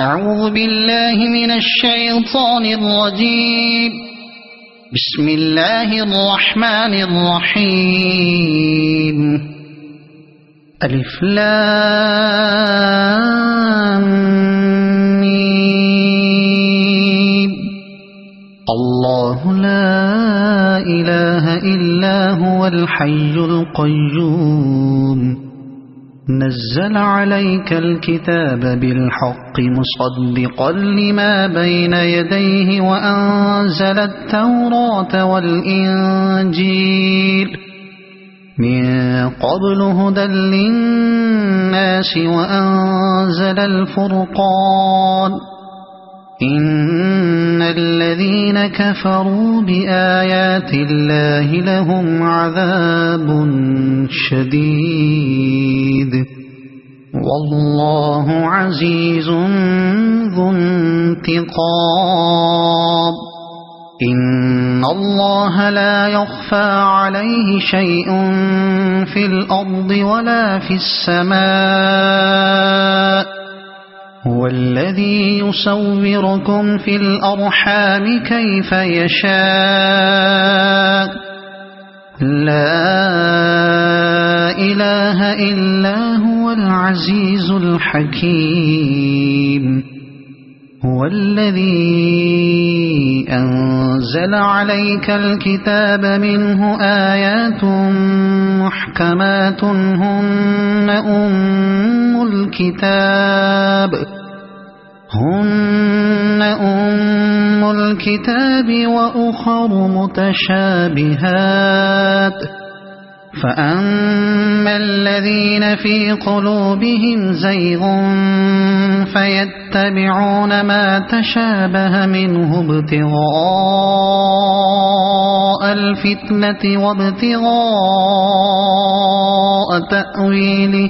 أعوذ بالله من الشيطان الرجيم. بسم الله الرحمن الرحيم. ألف لام ميم. الله لا إله إلا هو الحي القيوم. نزل عليك الكتاب بالحق مصدقا لما بين يديه وأنزل التوراة والإنجيل من قبل هدى للناس وأنزل الفرقان. إن الذين كفروا بآيات الله لهم عذاب شديد والله عزيز ذو انتقام. إن الله لا يخفى عليه شيء في الأرض ولا في السماء. هو الذي يصوركم في الأرحام كيف يشاء. لا إله إلا هو العزيز الحكيم. هو الذي أنزل عليك الكتاب منه آيات محكمات هن أم الكتاب وأخر متشابهات. فأما الذين في قلوبهم زيغ فيتبعون ما تشابه منه ابتغاء الفتنة وابتغاء تأويله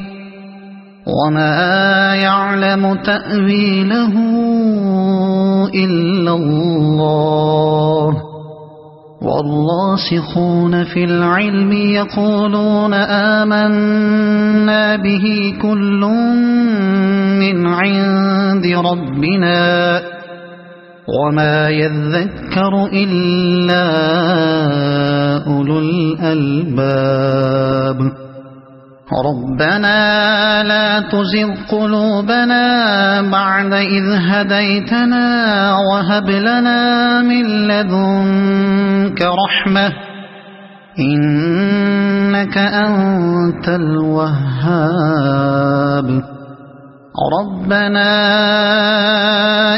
وما يعلم تأويله إلا الله. والراسخون في العلم يقولون آمنا به كل من عند ربنا وما يذكر إلا أولو الألباب. ربنا لا تزغ قلوبنا بعد إذ هديتنا وهب لنا من لدنك رحمة إنك أنت الوهاب. ربنا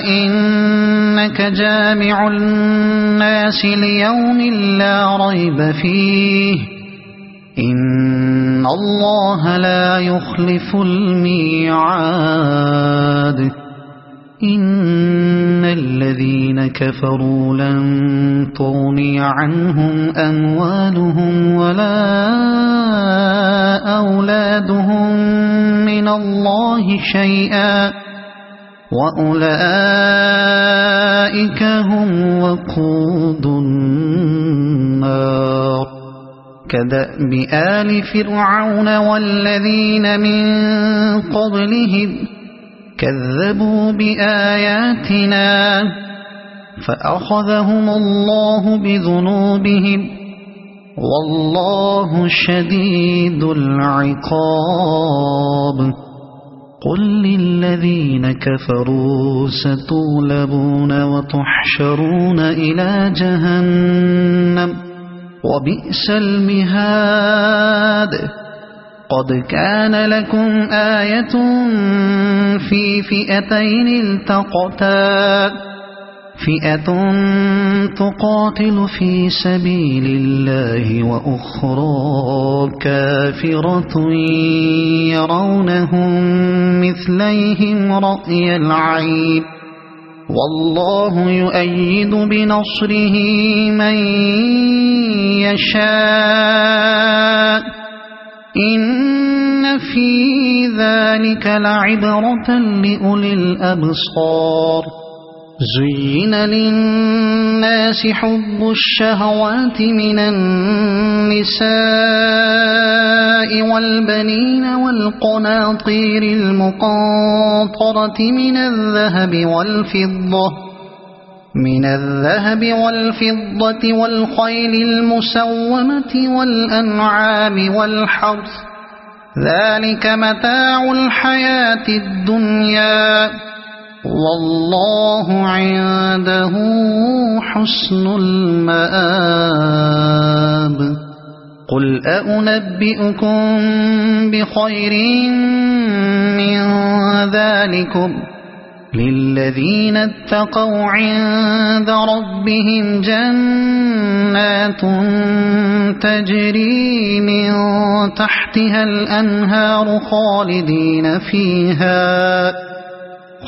إنك جامع الناس ليوم لا ريب فيه إن الله لا يخلف الميعاد. إن الذين كفروا لن تغني عنهم أموالهم ولا أولادهم من الله شيئا وأولئك هم وقود النار. كدأب آل فرعون والذين من قبلهم كذبوا بآياتنا فأخذهم الله بذنوبهم والله شديد العقاب. قل للذين كفروا ستغلبون وتحشرون إلى جهنم وبئس المهاد. قد كان لكم آية في فئتين التقتا فئة تقاتل في سبيل الله وأخرى كافرة يرونهم مثليهم رأي العين والله يؤيد بنصره من يشاء. إن في ذلك لعبرة لأولي الأبصار. زين للناس حب الشهوات من النساء والبنين والقناطير المقنطرة من الذهب والفضة والخيل المسومة والأنعام والحرث ذلك متاع الحياة الدنيا والله عنده حسن المآب قل أنبئكم بخير من ذلكم للذين اتقوا عند ربهم جنات تجري من تحتها الأنهار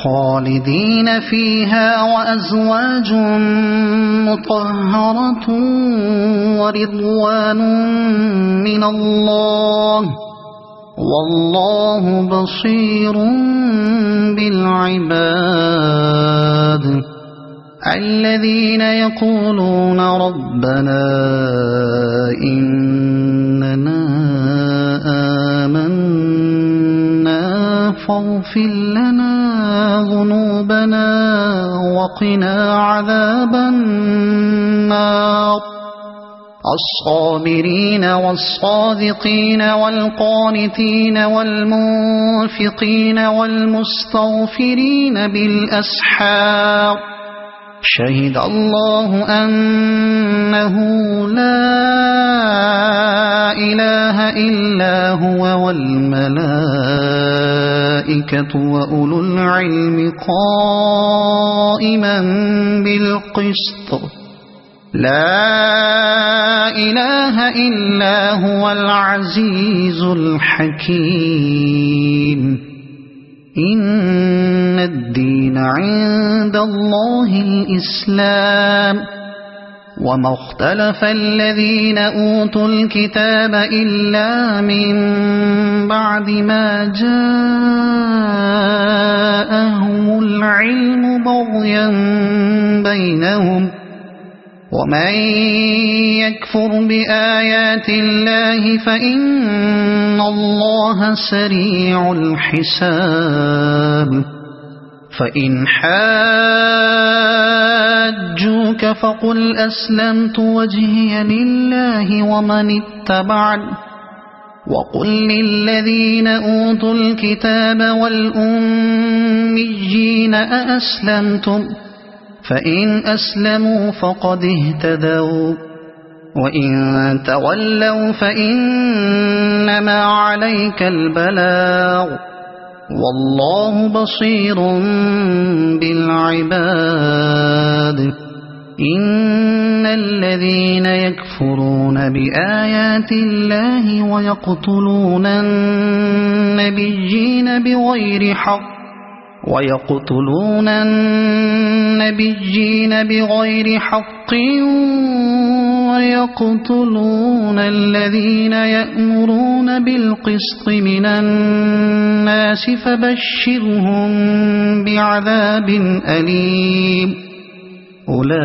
خالدين فيها وأزواج مطهرة ورضوان من الله والله بصير بالعباد الذين يقولون ربنا إننا آمنا فاغفر لنا ذنوبنا وقنا عذاب النار الصابرين والصادقين والقانتين والمنفقين والمستغفرين بالأسحار شهد الله أنه لا إله إلا هو والملائكة وأولو العلم قائما بالقسط لا إله إلا هو العزيز الحكيم إن الدين عند الله الإسلام وما اختلف الذين أوتوا الكتاب إلا من بعد ما جاءهم العلم بغيا بينهم ومن يكفر بآيات الله فإن الله سريع الحساب فإن حاجوك فقل أسلمت وجهي لله ومن اتبعني وقل للذين أوتوا الكتاب والأميين أأسلمتم فإن أسلموا فقد اهتدوا وإن تولوا فإنما عليك البلاغ والله بصير بالعباد إن الذين يكفرون بآيات الله ويقتلون النبيين بغير حق ويقتلون الذين يأمرون بالقسط من الناس فبشرهم بعذاب أليم أولئك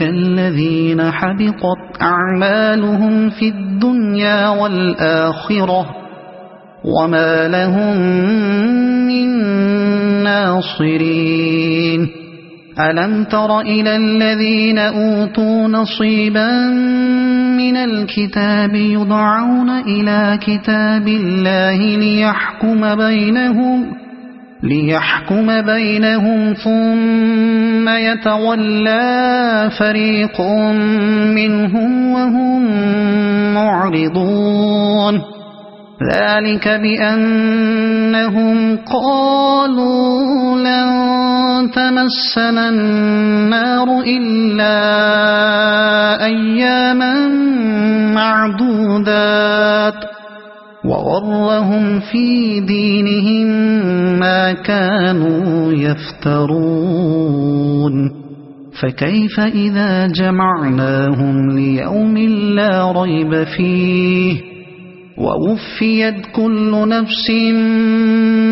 الذين حبطت أعمالهم في الدنيا والآخرة وما لهم من ناصرين ألم تر إلى الذين أوتوا نصيبا من الكتاب يدعون إلى كتاب الله ليحكم بينهم ثم يتولى فريق منهم وهم معرضون ذلك بأنهم قالوا لن تمسنا النار إلا أياما معدودات وغرهم في دينهم ما كانوا يفترون فكيف إذا جمعناهم ليوم لا ريب فيه ووفيت كل نفس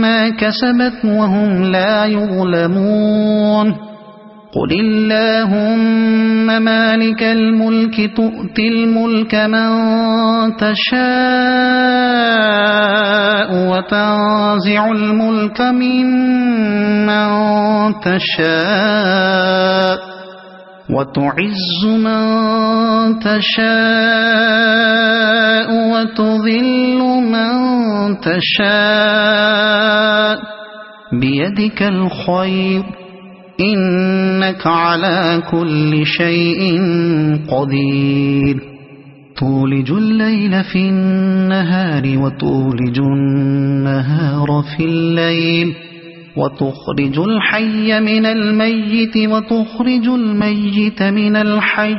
ما كسبت وهم لا يظلمون قل اللهم مالك الملك تؤتي الملك من تشاء وتنزع الملك ممن تشاء وتعز من تشاء وتذل من تشاء بيدك الخير إنك على كل شيء قدير تولج الليل في النهار وتولج النهار في الليل وتخرج الحي من الميت وتخرج الميت من الحي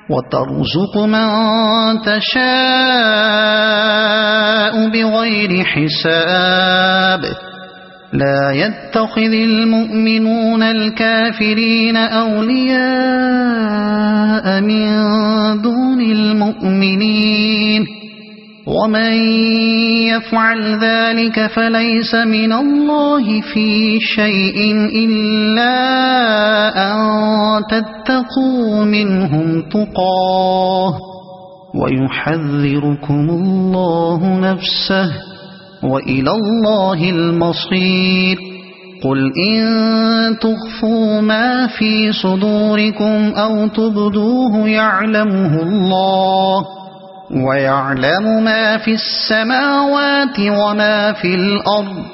وترزق من تشاء بغير حساب لا يتخذ المؤمنون الكافرين أولياء من دون المؤمنين ومن يفعل ذلك فليس من الله في شيء إلا أن تتقوا منهم تقاه ويحذركم الله نفسه وإلى الله المصير قل إن تخفوا ما في صدوركم أو تبدوه يعلمه الله ويعلم ما في السماوات وما في الأرض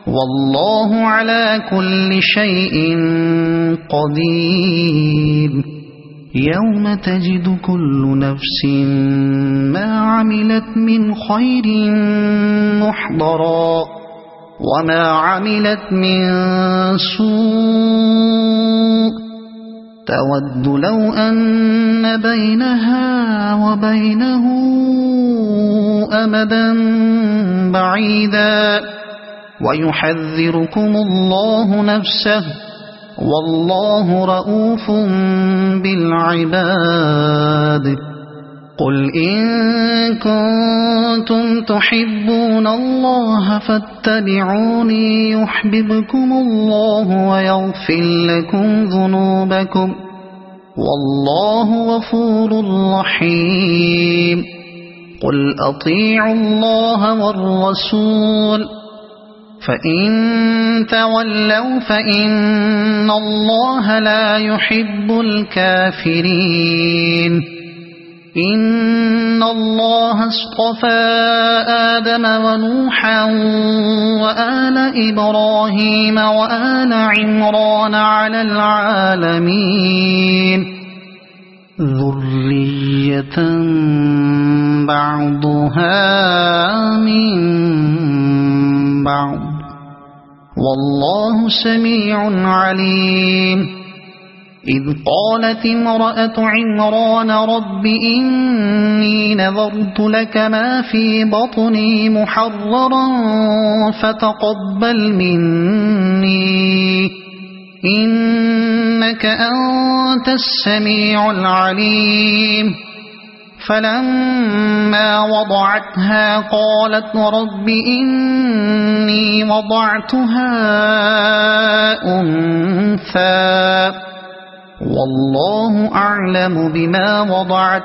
والله على كل شيء قدير يوم تجد كل نفس ما عملت من خير محضرا وما عملت من سوء تود لو أن بينها وبينه أمدا بعيدا ويحذركم الله نفسه والله رؤوف بالعباد قل إن كنتم تحبون الله فاتبعوني يحببكم الله ويغفر لكم ذنوبكم والله غفور رحيم قل أطيعوا الله والرسول فإن تولوا فإن الله لا يحب الكافرين إن الله اصطفى آدم ونوحا وآل إبراهيم وآل عمران على العالمين ذرية بعضها من بعض والله سميع عليم إذ قالت امرأة عمران رب إني نذرت لك ما في بطني محررا فتقبل مني إنك أنت السميع العليم فلما وضعتها قالت رب إني وضعتها أنثى والله أعلم بما وضعت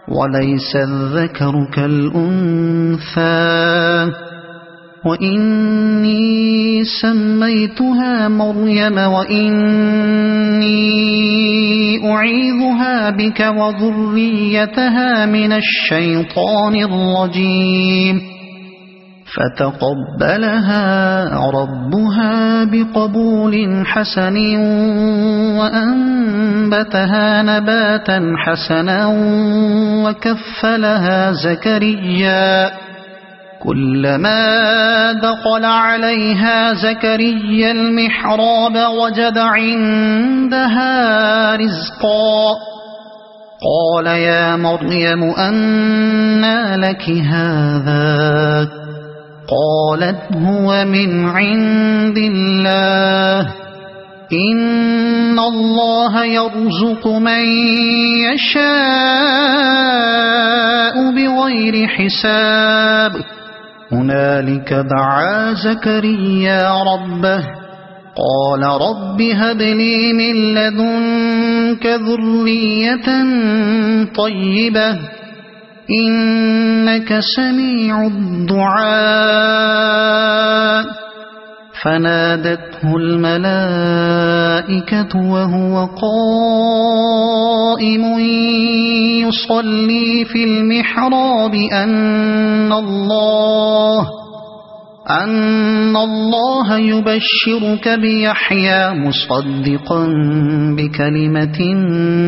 وليس الذكر كالأنثى وإني سميتها مريم وإني أعيذها بك وذريتها من الشيطان الرجيم فتقبلها ربها بقبول حسن وأنبتها نباتا حسنا وكفلها زكريا كلما دخل عليها زكريا المحراب وجد عندها رزقا قال يا مريم أنى لك هذا قالت هو من عند الله إن الله يرزق من يشاء بغير حساب هنالك دعا زكريا ربه قال رب هب لي من لدنك ذرية طيبة إنك سميع الدعاء فنادته الملائكة وهو قائم يصلي في المحراب أن الله يبشرك بيحيى مصدقا بكلمة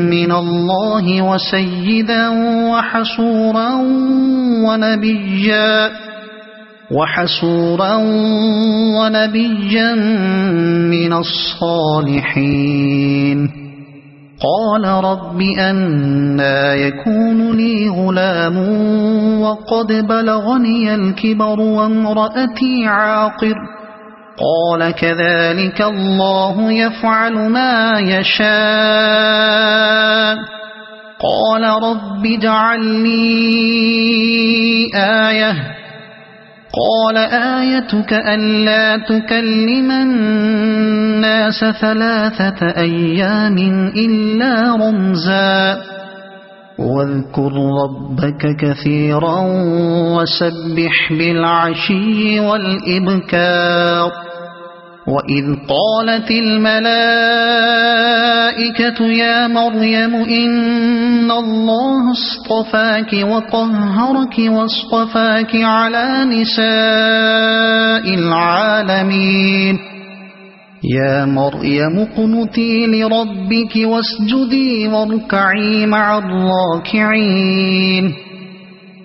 من الله وسيدا وحسورا ونبيا من الصالحين قال رب أنى يكون لي غلام وقد بلغني الكبر وامرأتي عاقر قال كذلك الله يفعل ما يشاء قال رب اجعل لي آية قال آيتك ألا تكلم الناس 3 أيام إلا رمزا واذكر ربك كثيرا وسبح بالعشي والإبكار وإذ قالت الملائكة يا مريم إن الله اصطفاك وطهرك واصطفاك على نساء العالمين يا مريم اقنتي لربك واسجدي واركعي مع الراكعين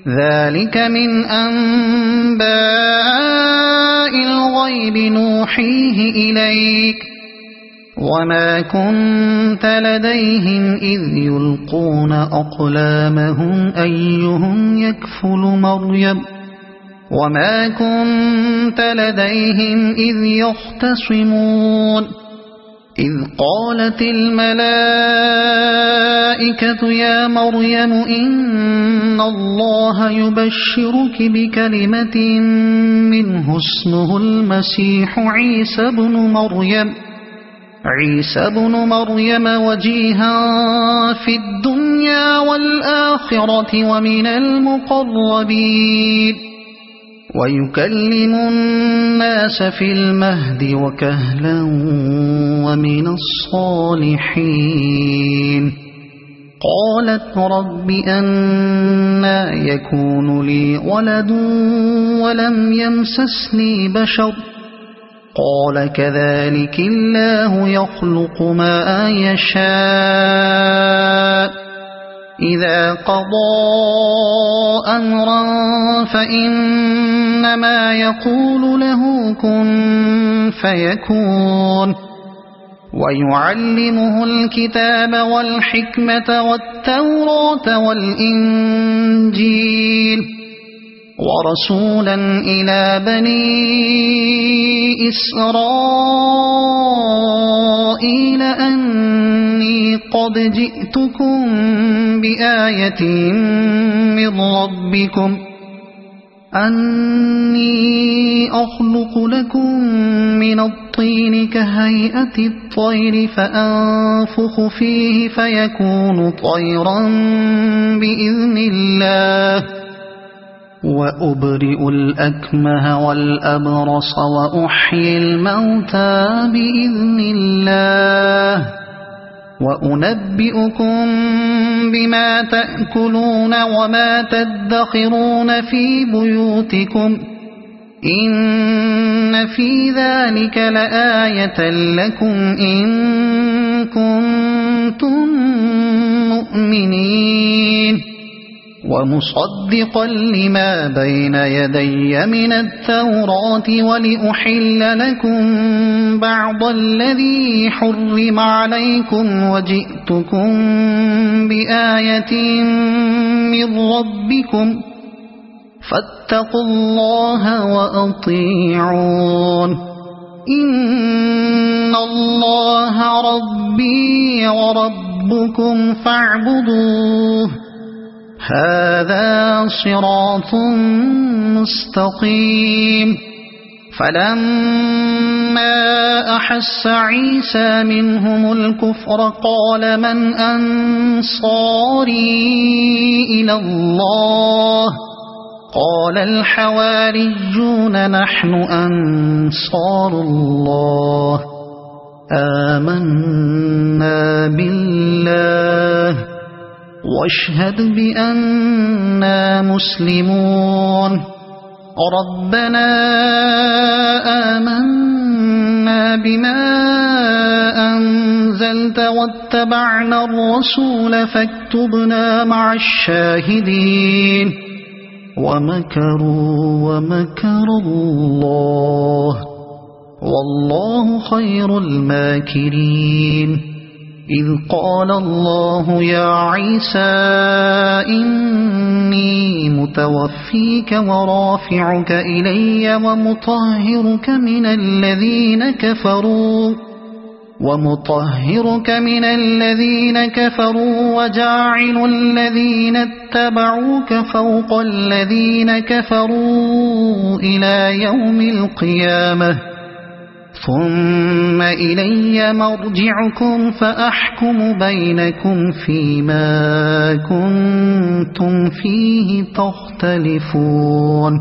ذلك من أنباء الغيب نوحيه إليك وما كنت لديهم إذ يلقون أقلامهم أيهم يكفل مريم وما كنت لديهم إذ يختصمون إذ قالت الملائكة يا مريم إن الله يبشرك بكلمة منه اسمه المسيح عيسى بن مريم وجيها في الدنيا والآخرة ومن المقربين ويكلم الناس في المهد وكهلا ومن الصالحين قالت رب أنى يكون لي ولد ولم يمسسني بشر قال كذلك الله يخلق ما يشاء إذا قضى أمرا فإنما يقول له كن فيكون ويعلمه الكتاب والحكمة والتوراة والإنجيل ورسولا إلى بني إسرائيل أني قد جئتكم بآية من ربكم أني أخلق لكم من الطين كهيئة الطير فأنفخ فيه فيكون طيرا بإذن الله وأبرئ الأكمه والأبرص وأحيي الموتى بإذن الله وأنبئكم بما تأكلون وما تدخرون في بيوتكم إن في ذلك لآية لكم إن كنتم مؤمنين ومصدقا لما بين يدي من التوراة ولأحل لكم بعض الذي حرم عليكم وجئتكم بآية من ربكم فاتقوا الله وأطيعون إن الله ربي وربكم فاعبدوه هذا صراط مستقيم فلما أحس عيسى منهم الكفر قال من أنصاري إلى الله قال الحواريون نحن أنصار الله آمنا بالله واشهد بأننا مسلمون ربنا آمنا بما أنزلت واتبعنا الرسول فاكتبنا مع الشاهدين ومكروا ومكر الله والله خير الماكرين إذ قال الله يا عيسى إني متوفيك ورافعك إلي ومطهرك من الذين كفروا وجاعل الذين اتبعوك فوق الذين كفروا إلى يوم القيامة ثم إلي مرجعكم فأحكم بينكم فيما كنتم فيه تختلفون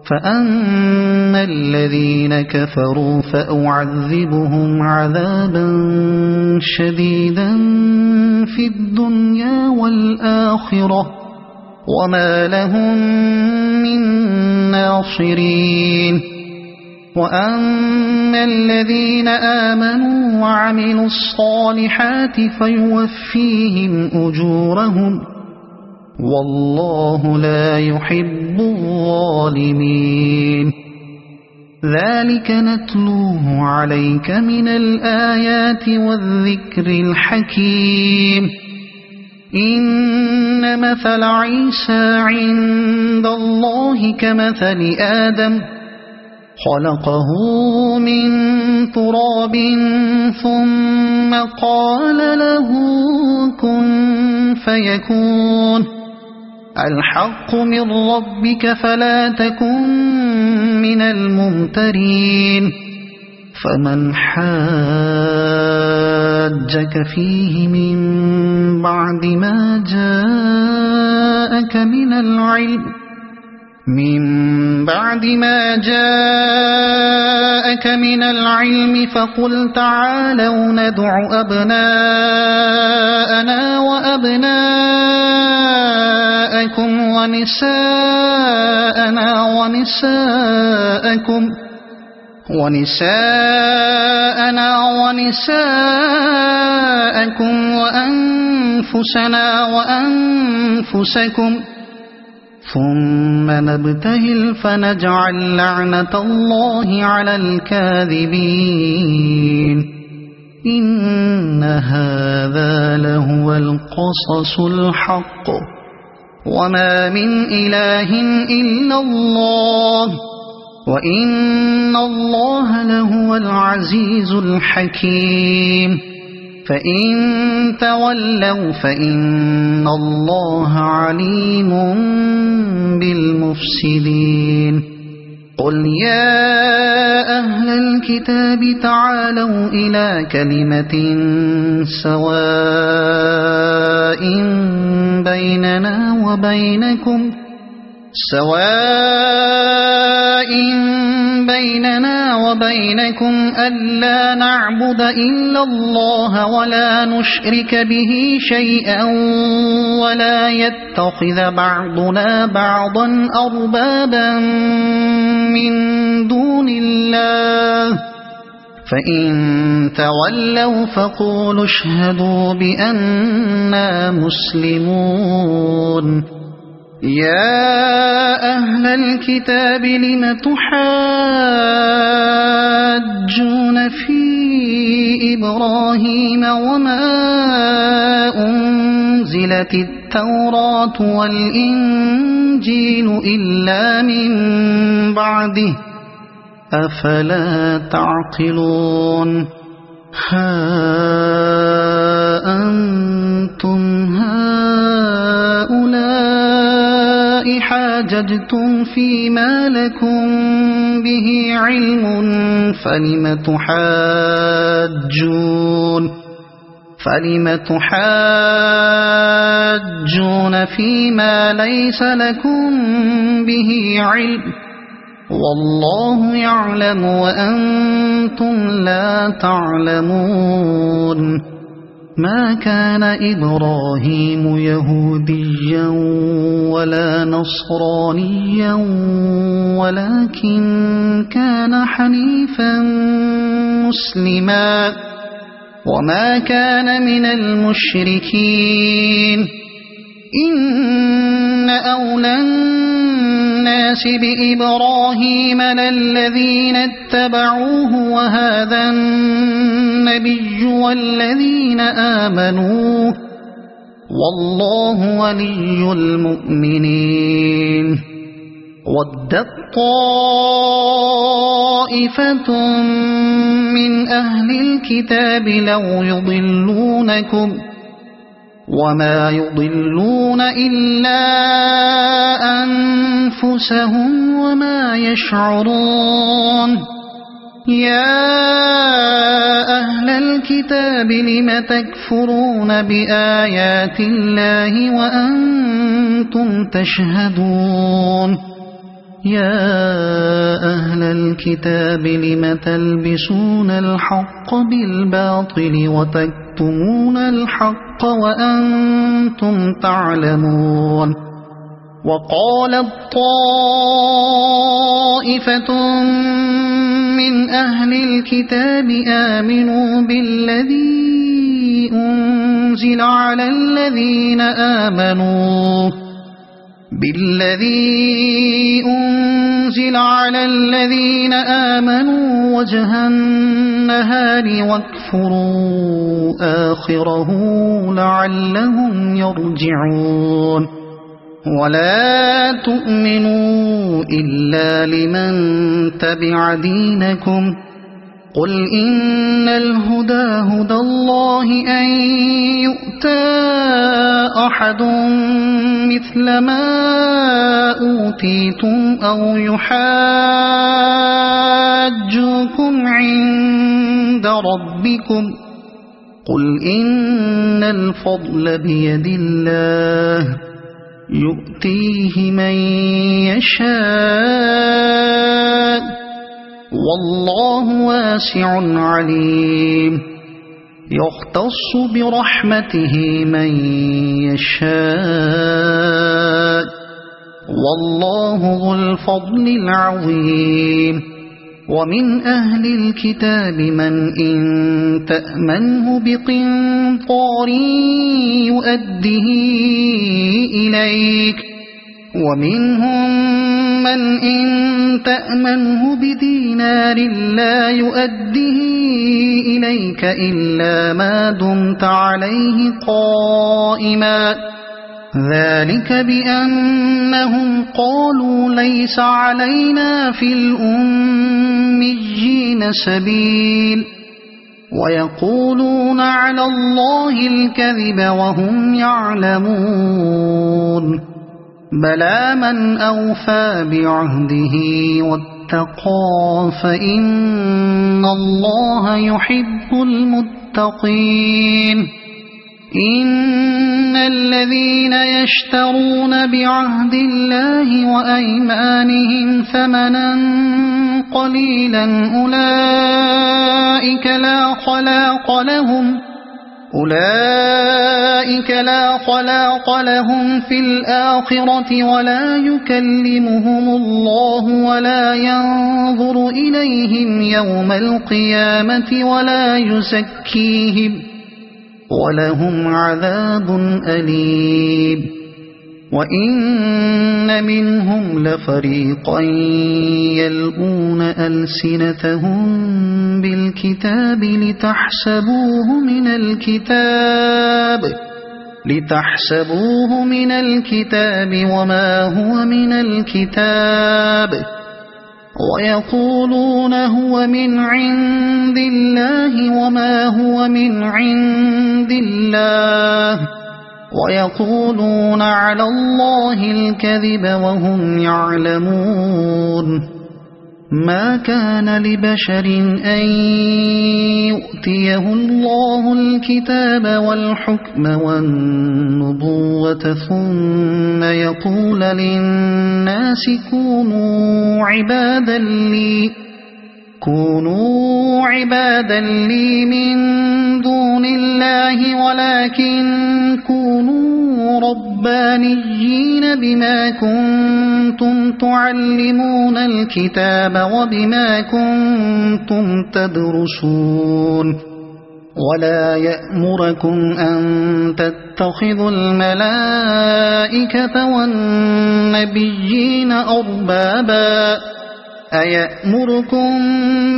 فأما الذين كفروا فأعذبهم عذابا شديدا في الدنيا والآخرة وما لهم من ناصرين وأما الذين آمنوا وعملوا الصالحات فيوفيهم أجورهم والله لا يحب الظالمين ذلك نتلوه عليك من الآيات والذكر الحكيم إن مثل عيسى عند الله كمثل آدم خلقه من تراب ثم قال له كن فيكون الحق من ربك فلا تكن من الممترين فمن حاجك فيه من بعد ما جاءك من العلم فقل تعالوا ندع أبناءنا وأبناءكم ونساءنا ونساءكم وأنفسنا وأنفسكم ثم نبتهل فنجعل لعنة الله على الكاذبين إن هذا لهو القصص الحق وما من إله إلا الله وإن الله لهو العزيز الحكيم فإن تولوا فإن الله عليم بالمفسدين قل يا أهل الكتاب تعالوا إلى كلمة سواء بيننا وبينكم ألا نعبد إلا الله ولا نشرك به شيئا ولا يتخذ بعضنا بعضا أربابا من دون الله فإن تولوا فقولوا اشهدوا بأننا مسلمون يا أهل الكتاب لم تحاجون في إبراهيم وما أنزلت التوراة والإنجيل إلا من بعده أفلا تعقلون ها أنتم هؤلاء حاججتم فيما لكم به علم فلم تحاجون فيما ليس لكم به علم والله يعلم وأنتم لا تعلمون ما كان إبراهيم يهوديا ولا نصرانيا ولكن كان حنيفا مسلما وما كان من المشركين إن أولى الناس بإبراهيم للذين اتبعوه وهذا النبي والذين آمنوا والله ولي المؤمنين ودت طائفة من أهل الكتاب لو يضلونكم وما يضلون إلا أنفسهم وما يشعرون يا أهل الكتاب لم تكفرون بآيات الله وأنتم تشهدون يا أهل الكتاب لم تلبسون الحق بالباطل وتكتمون الحق وأنتم تعلمون وقالت طائفة من أهل الكتاب آمنوا بالذي أنزل على الذين آمنوا وجه النهار واكفروا آخره لعلهم يرجعون ولا تؤمنوا إلا لمن تبع دينكم قل إن الهدى هدى الله أن يؤتى أحد مثل ما أوتيتم أو يحاجوكم عند ربكم قل إن الفضل بيد الله يؤتيه من يشاء والله واسع عليم يختص برحمته من يشاء والله ذو الفضل العظيم ومن أهل الكتاب من إن تأمنه بقنطار يؤده إليك ومنهم من إن تأمنه بدينار لا يؤده إليك إلا ما دمت عليه قائما ذلك بأنهم قالوا ليس علينا في الأميين سبيل ويقولون على الله الكذب وهم يعلمون بلى من أوفى بعهده واتقى فإن الله يحب المتقين إن الذين يشترون بعهد الله وأيمانهم ثمنا قليلا أولئك لا خلاق لهم في الآخرة ولا يكلمهم الله ولا ينظر إليهم يوم القيامة ولا يزكيهم ولهم عذاب أليم وإن منهم لفريقا يلؤون ألسنتهم بالكتاب لتحسبوه من الكتاب وما هو من الكتاب ويقولون هو من عند الله وما هو من عند الله ويقولون على الله الكذب وهم يعلمون ما كان لبشر أن يؤتيه الله الكتاب والحكم والنبوة ثم يقول للناس كونوا عبادا لي من دون الله ولكن كونوا ربانيين بما كنتم تعلمون الكتاب وبما كنتم تدرسون ولا يأمركم أن تتخذوا الملائكة والنبيين أربابا أيأمركم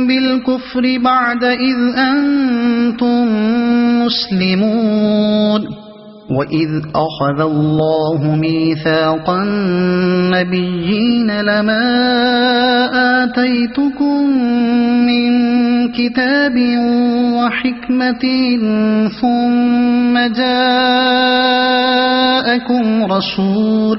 بالكفر بعد إذ أنتم مسلمون وإذ أخذ الله ميثاق النبيين لما آتيتكم من كتاب وحكمة ثم جاءكم رسول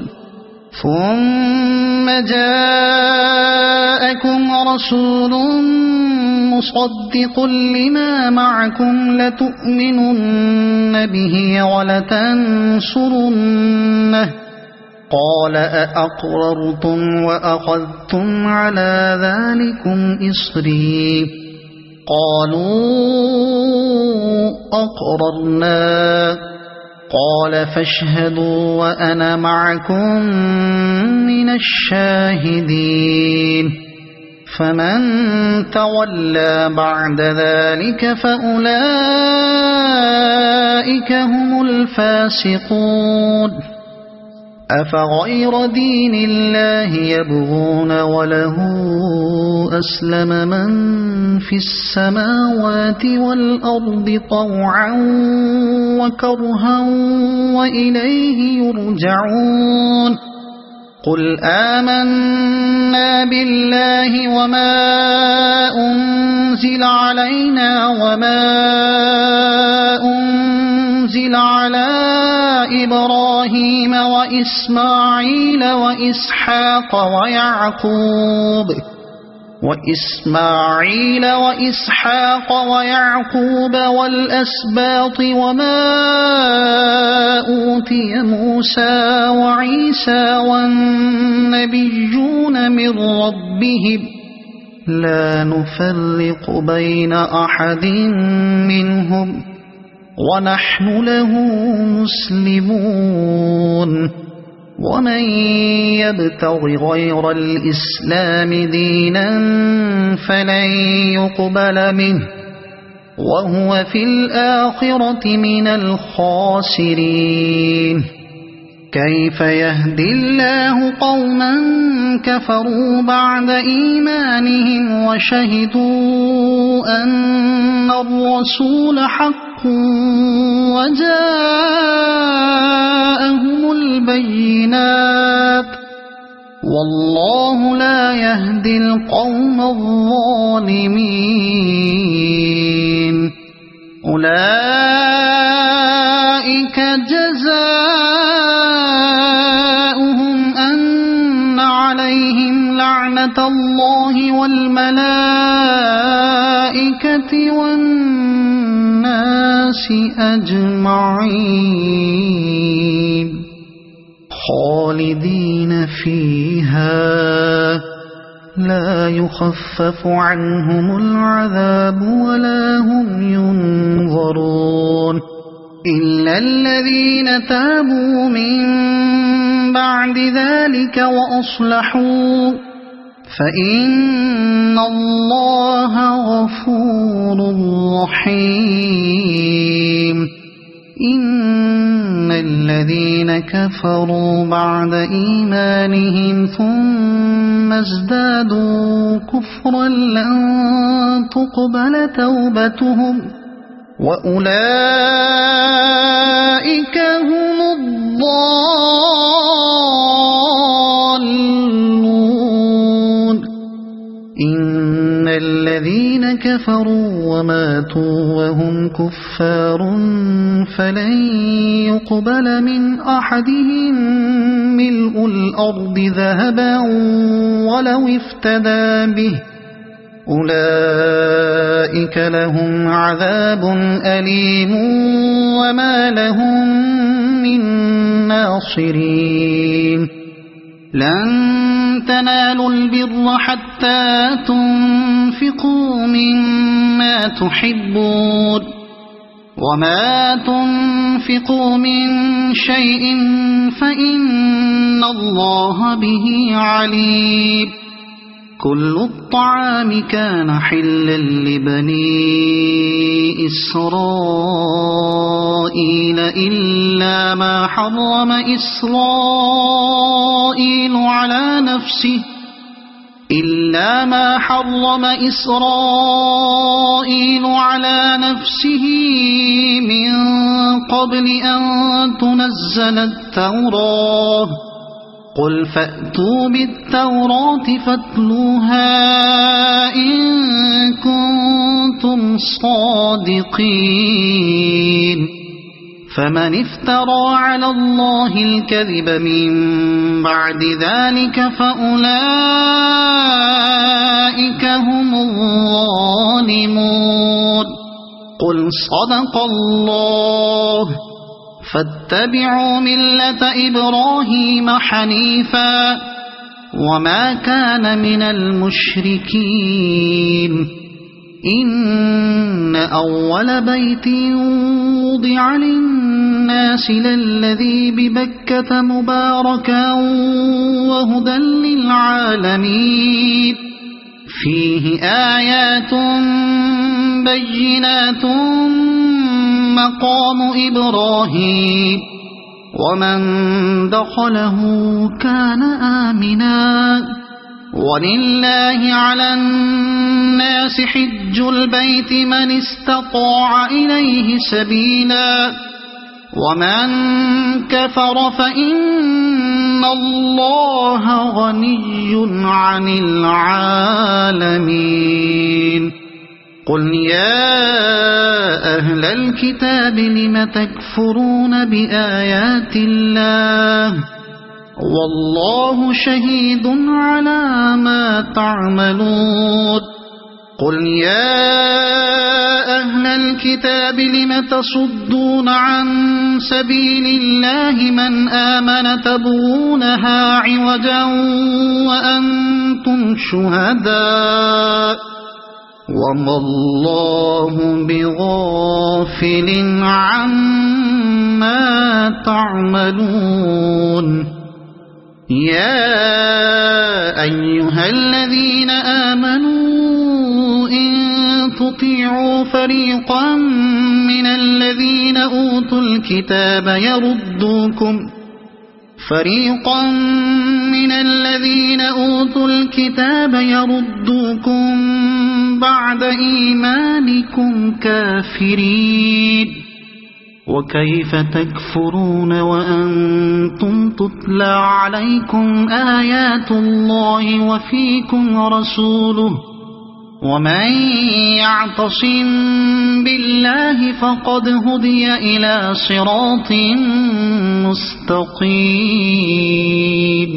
مصدق لما معكم لتؤمنن به ولتنصرنه قال أأقررتم وأخذتم على ذلكم إصري قالوا أقررنا قال فاشهدوا وأنا معكم من الشاهدين فمن تولى بعد ذلك فأولئك هم الفاسقون أفغير دين الله يبغون وله أسلم من في السماوات والأرض طوعا وكرها وإليه يرجعون قل آمنا بالله وما أنزل علينا وما أنزل على إبراهيم وإسماعيل وإسحاق ويعقوب والأسباط وما أوتي موسى وعيسى والنبيون من ربهم لا نفرق بين أحد منهم ونحن له مسلمون ومن يبتغ غير الإسلام دينا فلن يقبل منه وهو في الآخرة من الخاسرين كيف يهدي الله قوما كفروا بعد إيمانهم وشهدوا أن الرسول حق وجاءهم البينات والله لا يهدي القوم الظالمين أولئك جزاؤهم أن عليهم لعنة الله والملائكة والناس أجمعين خالدين فيها لا يخفف عنهم العذاب ولا هم ينظرون إلا الذين تابوا من بعد ذلك وأصلحوا فإن الله غفور رحيم إن الذين كفروا بعد إيمانهم ثم ازدادوا كفرا لن تقبل توبتهم وأولئك هم الضالون كفروا وماتوا وهم كفار فلن يقبل من أحدهم ملء الأرض ذهبا ولو افتدى به أولئك لهم عذاب أليم وما لهم من ناصرين لن تنالوا البر حتى تنفقوا مما تحبون وما تنفقوا من شيء فإن الله به عليم كل الطعام كان حلا لبني إسرائيل إلا ما حرم إسرائيل على نفسه من قبل أن تنزل التوراة قل فأتوا بالتوراة فاتلوها إن كنتم صادقين فمن افترى على الله الكذب من بعد ذلك فأولئك هم الظالمون قل صدق الله فاتبعوا ملة إبراهيم حنيفا وما كان من المشركين إن أول بيت وضع للناس للذي ببكة مباركا وهدى للعالمين فيه آيات بينات مقام إبراهيم ومن دخله كان آمنا ولله على الناس حج البيت من استطاع إليه سبيلا ومن كفر فإن الله غني عن العالمين قل يا أهل الكتاب لم تكفرون بآيات الله والله شهيد على ما تعملون قل يا أهل الكتاب لم تصدون عن سبيل الله من آمن تبغونها عوجا وأنتم شهداء وما الله بغافل عما تعملون يا أيها الذين آمنوا إن تطيعوا فريقا من الذين أوتوا الكتاب يردوكم بعد إيمانكم كافرين وكيف تكفرون وأنتم تتلى عليكم آيات الله وفيكم رسوله ومن يعتصم بالله فقد هدي إلى صراط مستقيم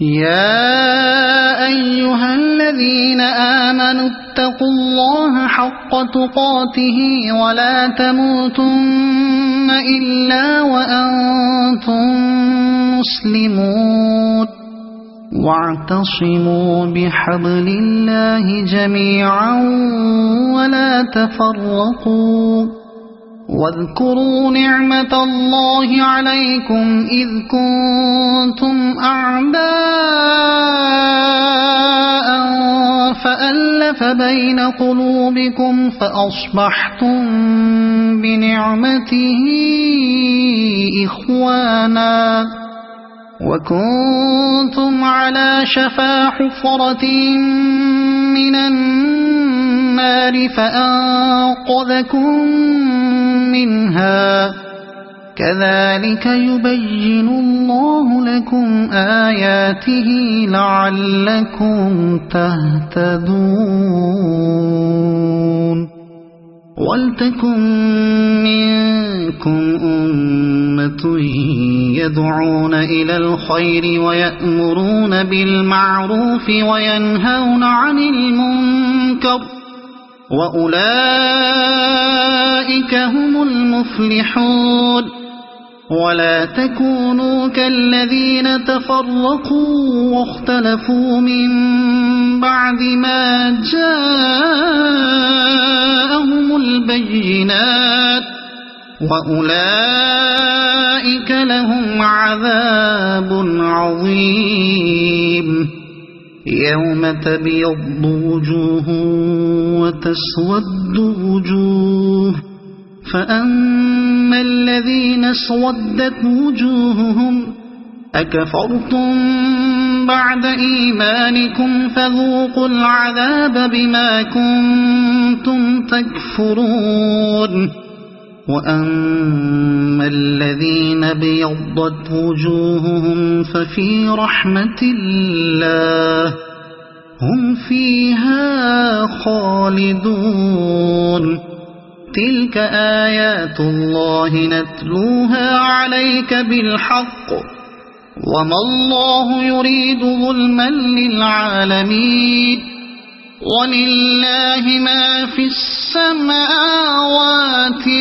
يا أيها الذين آمنوا اتقوا الله حق تقاته ولا تموتن إلا وأنتم مسلمون واعتصموا بحبل الله جميعا ولا تفرقوا واذكروا نعمة الله عليكم إذ كنتم أعداء فألف بين قلوبكم فأصبحتم بنعمته إخوانا وكنتم على شفا حفرة من النار فأنقذكم منها كذلك يبين الله لكم آياته لعلكم تهتدون ولتكن منكم أمة يدعون إلى الخير ويأمرون بالمعروف وينهون عن المنكر وأولئك هم المفلحون ولا تكونوا كالذين تفرقوا واختلفوا من بعد ما جاءهم البينات وأولئك لهم عذاب عظيم يوم تبيض وجوه وتسود وجوه فأما الذين اسودت وجوههم أكفرتم بعد إيمانكم فذوقوا العذاب بما كنتم تكفرون وأما الذين بيضت وجوههم ففي رحمة الله هم فيها خالدون تلك آيات الله نتلوها عليك بالحق وما الله يريد ظلما للعالمين ولله ما في السماوات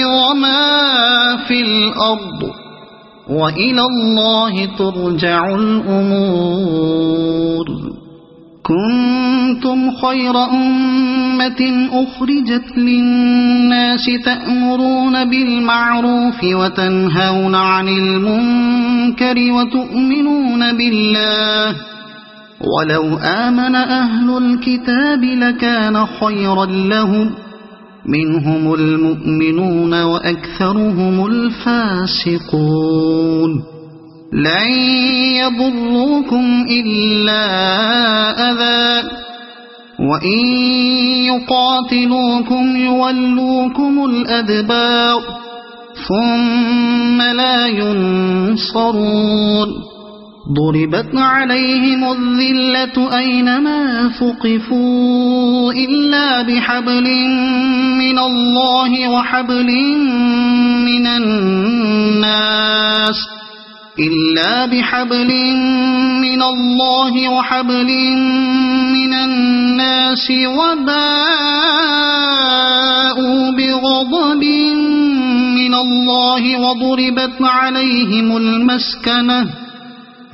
وما في الأرض وإلى الله ترجع الأمور كنتم خير أمة أخرجت للناس تأمرون بالمعروف وتنهون عن المنكر وتؤمنون بالله ولو آمن أهل الكتاب لكان خيرا لهم منهم المؤمنون وأكثرهم الفاسقون لن يضروكم إلا أذى وإن يقاتلوكم يولوكم الأدبار ثم لا ينصرون ضربت عليهم الذلة أينما ثقفوا إلا بحبل من الله وحبل من الناس وباءوا بغضب من الله وضربت عليهم المسكنة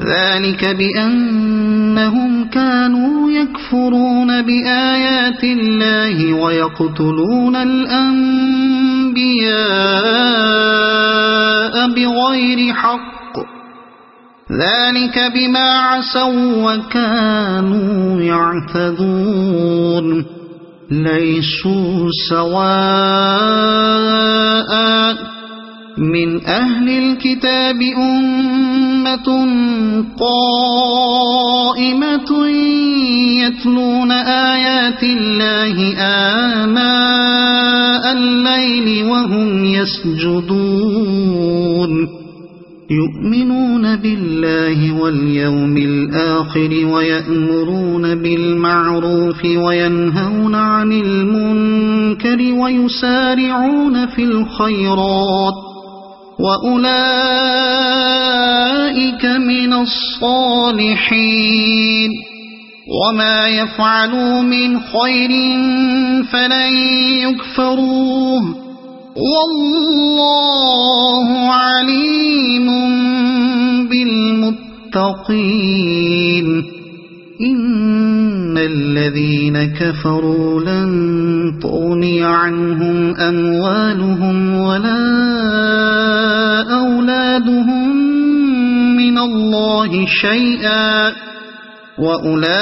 ذلك بأنهم كانوا يكفرون بآيات الله ويقتلون الأنبياء بغير حق ذلك بما عصوا وكانوا يعتدون ليسوا سواء من أهل الكتاب أمة قائمة يتلون آيات الله آناء الليل وهم يسجدون يؤمنون بالله واليوم الآخر ويأمرون بالمعروف وينهون عن المنكر ويسارعون في الخيرات وأولئك من الصالحين وما يفعلوا من خير فلن يكفروه والله عليم بالمتقين إن الذين كفروا لن تغني عنهم أموالهم ولا أولادهم من الله شيئا وأولئك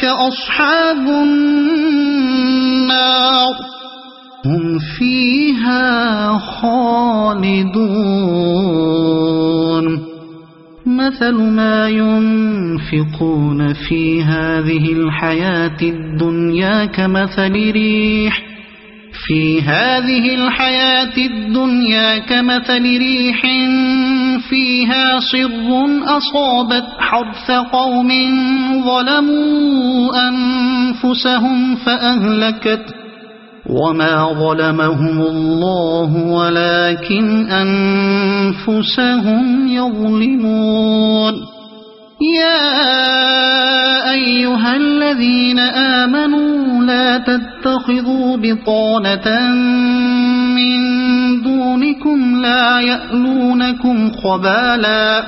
أصحاب النار هم فيها خالدون مثل ما ينفقون في هذه الحياة الدنيا كمثل ريح في هذه الحياة الدنيا كمثل ريح فيها صر أصابت حرث قوم ظلموا أنفسهم فأهلكت وما ظلمهم الله ولكن أنفسهم يظلمون يا أيها الذين آمنوا لا تتخذوا بطانة من دونكم لا يألونكم خبالا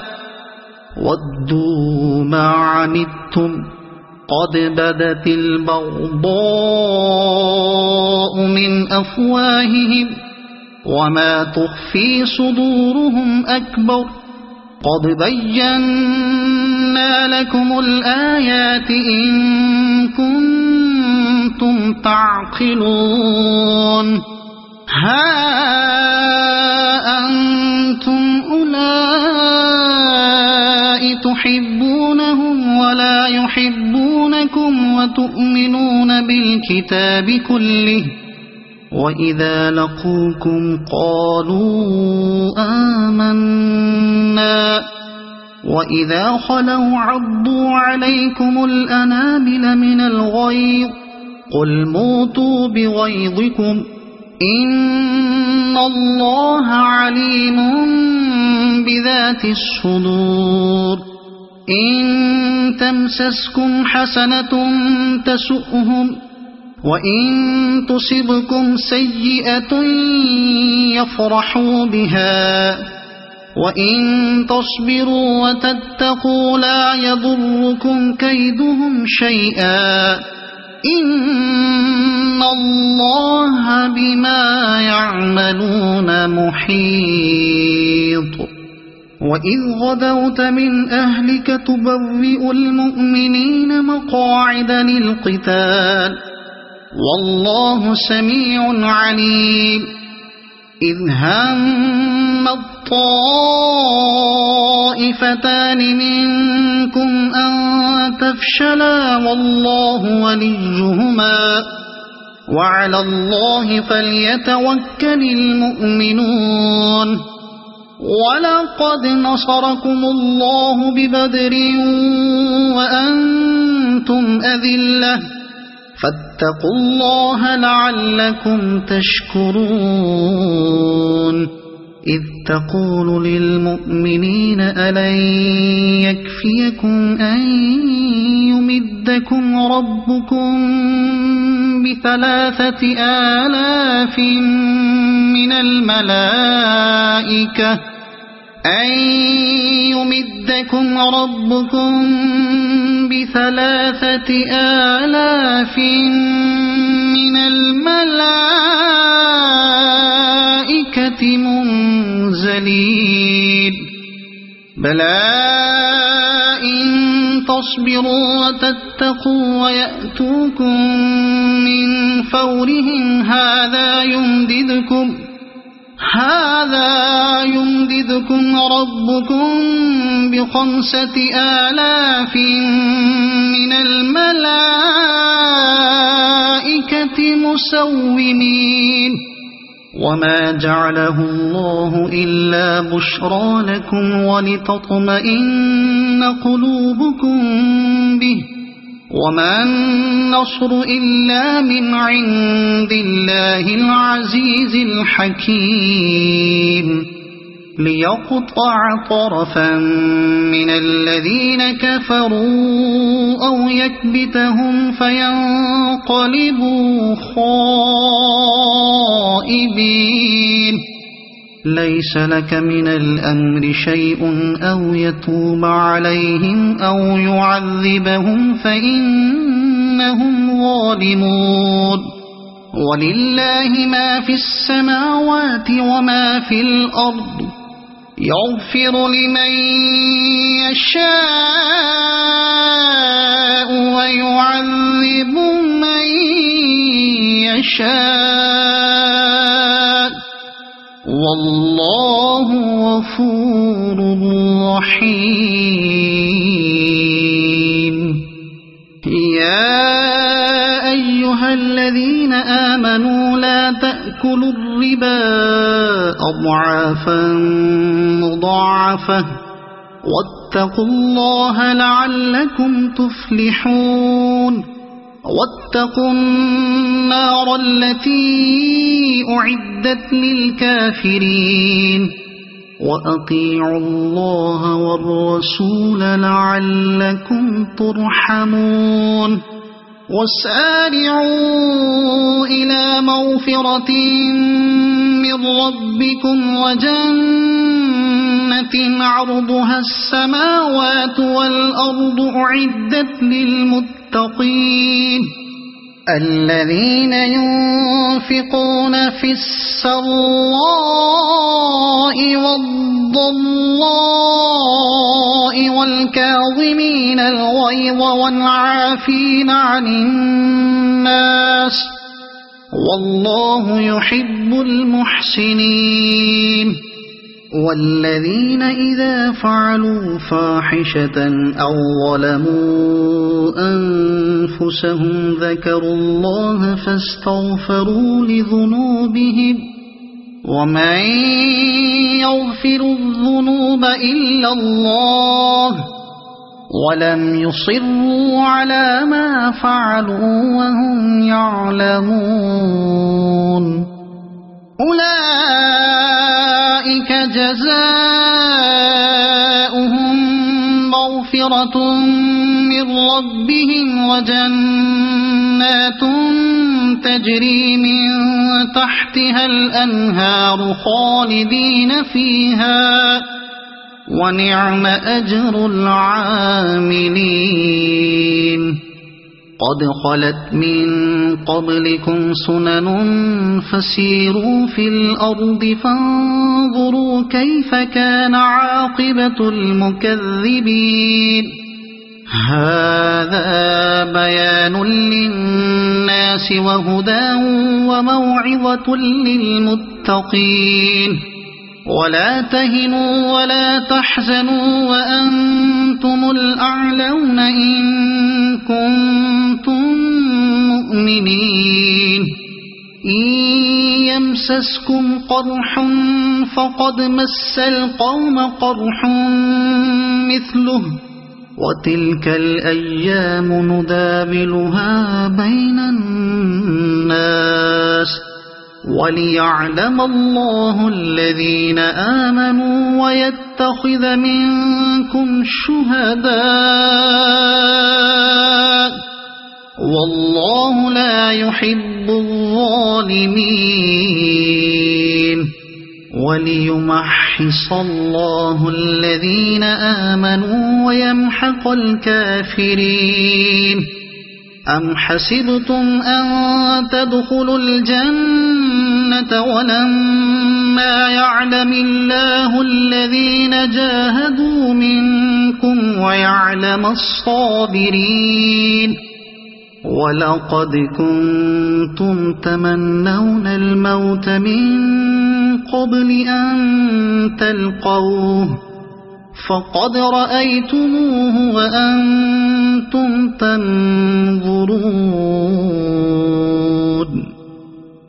ودوا ما عنتم قد بدت البغضاء من أفواههم وما تخفي صدورهم أكبر قد بينا لكم الآيات إن كنتم تعقلون ها أنتم أولئك تحبونهم ولا يحبونكم وتؤمنون بالكتاب كله وإذا لقوكم قالوا آمنا وإذا خلوا عضوا عليكم الأنامل من الغيظ قل موتوا بغيظكم إن الله عليم بذات الصدور إن تمسسكم حسنة تسؤهم وإن تصبكم سيئة يفرحوا بها وإن تصبروا وتتقوا لا يضركم كيدهم شيئا إن الله بما يعملون محيط وإذ غدوت من أهلك تبوئ المؤمنين مقاعد للقتال والله سميع عليم إذ هم الطائفتان منكم أن تفشلا والله وليهما وعلى الله فليتوكل المؤمنون ولقد نصركم الله ببدر وأنتم أذلة فاتقوا الله لعلكم تشكرون إذ تقول للمؤمنين ألن يكفيكم أن يمدكم ربكم ب3,000 من الملائكة أن يمدكم ربكم ب3,000 من الملائكة منزلين بلى إن تصبروا وتتقوا ويأتوكم من فورهم هذا يمددكم ربكم ب5,000 من الملائكة مسومين وما جعله الله إلا بشرى لكم ولتطمئن قلوبكم به وما النصر إلا من عند الله العزيز الحكيم ليقطع طرفا من الذين كفروا أو يكبتهم فينقلبوا خائبين ليس لك من الأمر شيء أو يتوب عليهم أو يعذبهم فإنهم ظالمون ولله ما في السماوات وما في الأرض يغفر لمن يشاء ويعذب من يشاء والله غفور رحيم يا أيها الذين آمنوا لا تأكلوا الربا أضعافا مضاعفة واتقوا الله لعلكم تفلحون واتقوا النار التي أعدت للكافرين وأطيعوا الله والرسول لعلكم ترحمون وسارعوا إلى مغفرة من ربكم وجنة عرضها السماوات والأرض أعدت للمتقين الذين ينفقون في السراء والضراء والكاظمين الغيظ والعافين عن الناس والله يحب المحسنين والذين إذا فعلوا فاحشة أو ظلموا أنفسهم ذكروا الله فاستغفروا لذنوبهم ومن يغفر الذنوب إلا الله ولم يصروا على ما فعلوا وهم يعلمون أولئك جزاؤهم مغفرة من ربهم وجنات تجري من تحتها الأنهار خالدين فيها ونعم أجر العاملين قد خلت من قبلكم سنن فسيروا في الأرض فانظروا كيف كان عاقبة المكذبين هذا بيان للناس وهدى وموعظة للمتقين ولا تهنوا ولا تحزنوا وأنتم الأعلون إن كنتم مؤمنين إن يمسسكم قرح فقد مس القوم قرح مثله وتلك الأيام نداولها بين الناس وليعلم الله الذين آمنوا ويتخذ منكم شهداء والله لا يحب الظالمين وليمحص الله الذين آمنوا ويمحق الكافرين أم حسبتم أن تدخلوا الجنة ولما يعلم الله الذين جاهدوا منكم ويعلم الصابرين ولقد كنتم تمنون الموت من قبل أن تلقوه فقد رأيتموه وأنتم تنظرون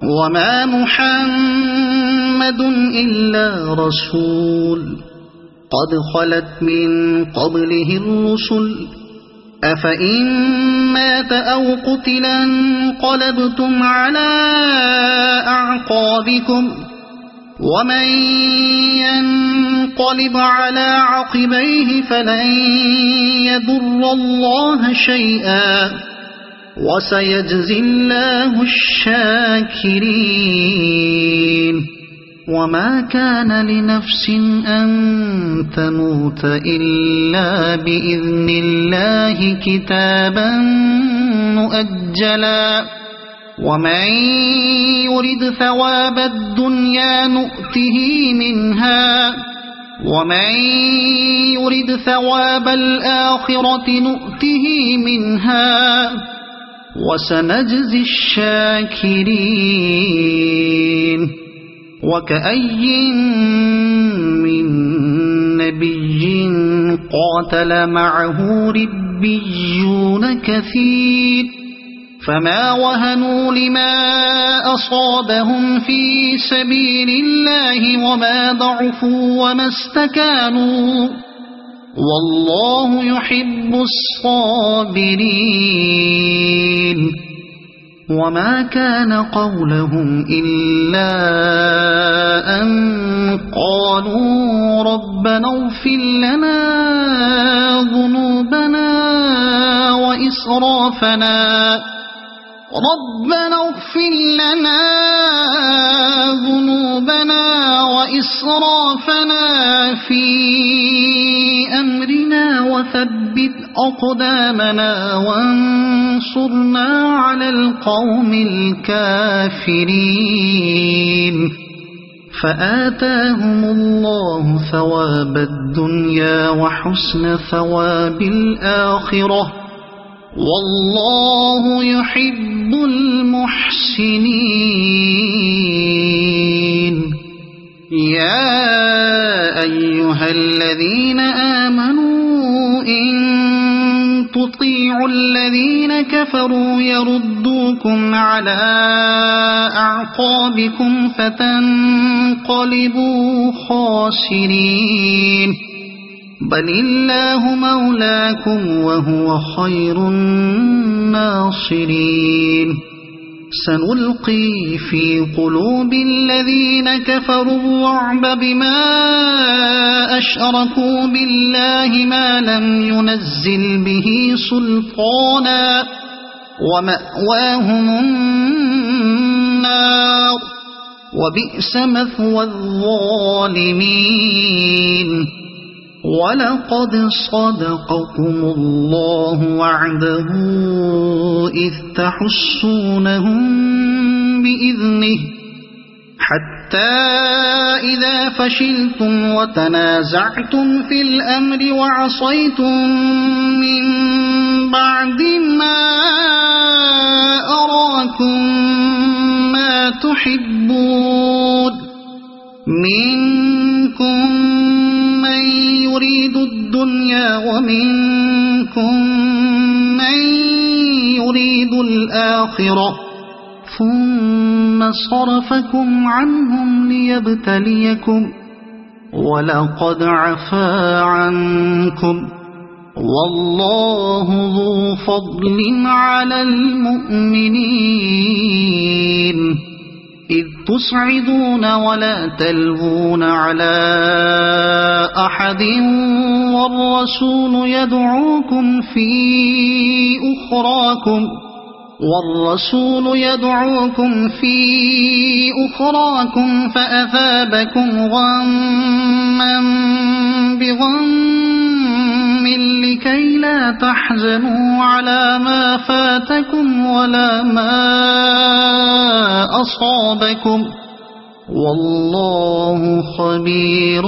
وما محمد إلا رسول قد خلت من قبله الرسل أفإن مات أو قتلا انقلبتم على أعقابكم ومن ينقلب على عقبيه فلن يضر الله شيئا وسيجزي الله الشاكرين وما كان لنفس أن تموت إلا بإذن الله كتابا مؤجلا ومن يرد ثواب الدنيا نؤته منها ومن يرد ثواب الآخرة نؤته منها وسنجزي الشاكرين وكأي من نبي قاتل معه ربيون كثير فما وهنوا لما أصابهم في سبيل الله وما ضعفوا وما استكانوا والله يحب الصابرين وما كان قولهم إلا أن قالوا ربنا اغفر لنا ذنوبنا وإسرافنا في أمرنا وثبت أقدامنا وانصرنا على القوم الكافرين فآتاهم الله ثواب الدنيا وحسن ثواب الآخرة والله يحب المحسنين يا أيها الذين آمنوا إن تطيعوا الذين كفروا يردوكم على أعقابكم فتنقلبوا خاسرين بل الله مولاكم وهو خير الناصرين سنلقي في قلوب الذين كفروا الرعب بما أشركوا بالله ما لم ينزل به سلطانا ومأواهم النار وبئس مثوى الظالمين ولقد صدقكم الله وعده إذ تحسونهم بإذنه حتى إذا فشلتم وتنازعتم في الأمر وعصيتم من بعد ما أراكم ما تحبون منكم من يريد الدنيا ومنكم من يريد الآخرة ثم صرفكم عنهم ليبتليكم ولقد عفا عنكم والله ذو فضل على المؤمنين إذ تصعدون ولا تلوون على أحد والرسول يدعوكم في أخراكم فأثابكم غما بغم لكي لا تحزنوا على ما فاتكم ولا ما أصابكم والله خبير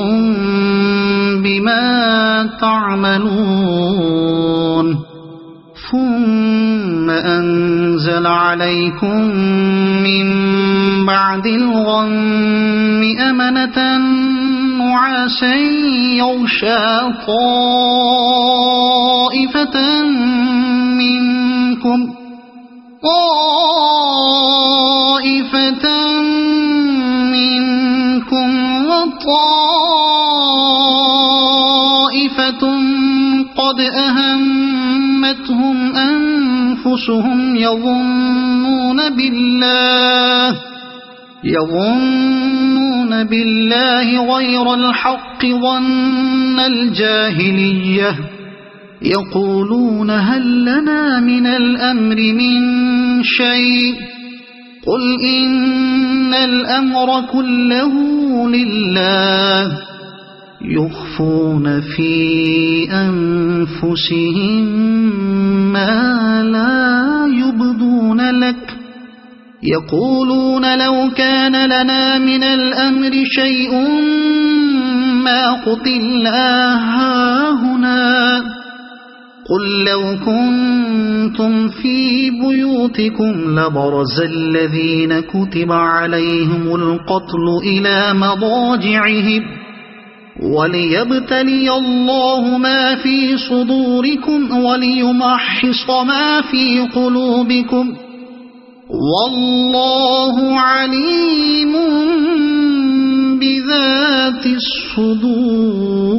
بما تعملون ثم أنزل عليكم من بعد الغم أمنة نعاسا يغشى طائفة منكم وطائفة قد أهمتهم أنفسهم يظنون بالله غير الحق ظن الجاهلية يقولون هل لنا من الأمر من شيء قل إن الأمر كله لله يخفون في أنفسهم ما لا يبدون لك يقولون لو كان لنا من الأمر شيء ما قتلنا هاهنا قل لو كنتم في بيوتكم لبرز الذين كتب عليهم القتل إلى مضاجعهم وليبتلي الله ما في صدوركم وليمحص ما في قلوبكم والله عليم بذات الصدور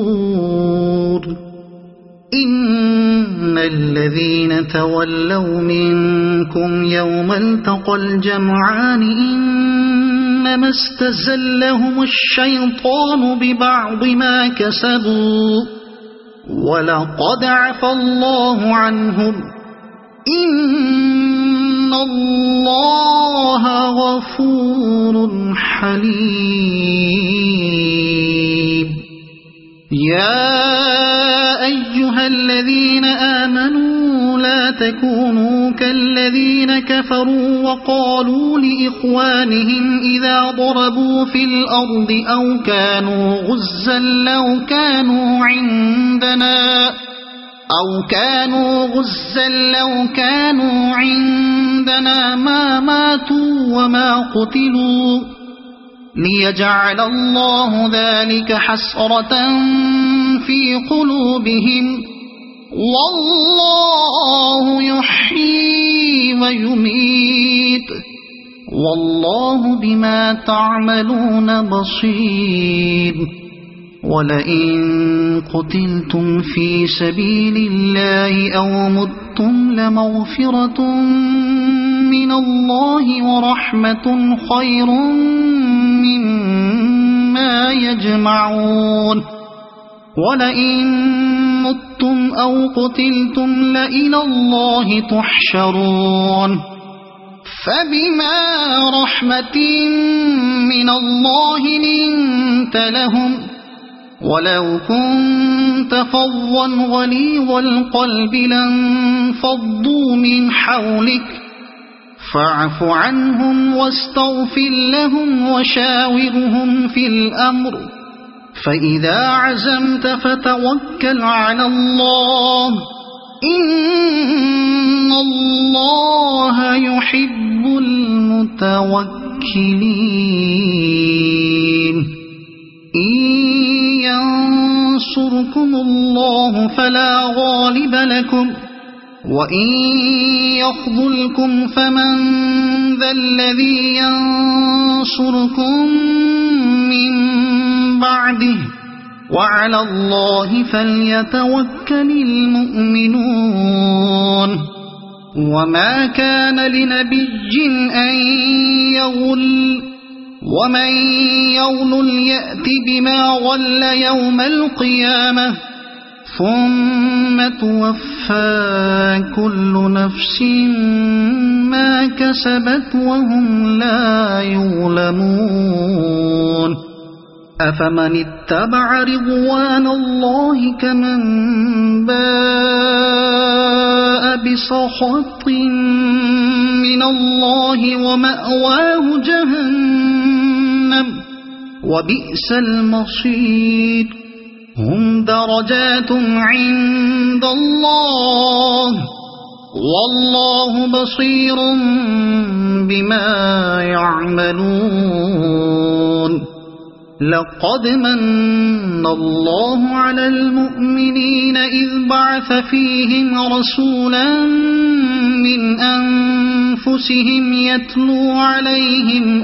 إن الذين تولوا منكم يوم التقى الجمعان إنما استزلهم الشيطان ببعض ما كسبوا ولقد عفى الله عنهم إن الله غفور حليم يا أيها الذين آمنوا لا تكونوا كالذين كفروا وقالوا لإخوانهم إذا ضربوا في الأرض أو كانوا غزا لو كانوا عندنا ما ماتوا وما قتلوا ليجعل الله ذلك حسرة في قلوبهم والله يحيي ويميت والله بما تعملون بصير ولئن قتلتم في سبيل الله أو متم لمغفرة من الله ورحمة خير مما يجمعون ولئن متم أو قتلتم لإلى الله تحشرون فبما رحمة من الله لنت لهم ولو كنت فظا غليظ القلب لانفضوا من حولك فاعف عنهم واستغفر لهم وشاورهم في الأمر فإذا عزمت فتوكل على الله إن الله يحب المتوكلين إن ينصركم الله فلا غالب لكم وإن يخذلكم فمن ذا الذي ينصركم من بعده وعلى الله فليتوكل المؤمنون وما كان لنبي أن يغل ومن يغل يأت بما غل يوم القيامة ثم توفى كل نفس ما كسبت وهم لا يظلمون أفمن اتبع رضوان الله كمن باء بسخط من الله ومأواه جهنم وبئس المصير هم درجات عند الله والله بصير بما يعملون لقد من الله على المؤمنين إذ بعث فيهم رسولا من أنفسهم يتلو عليهم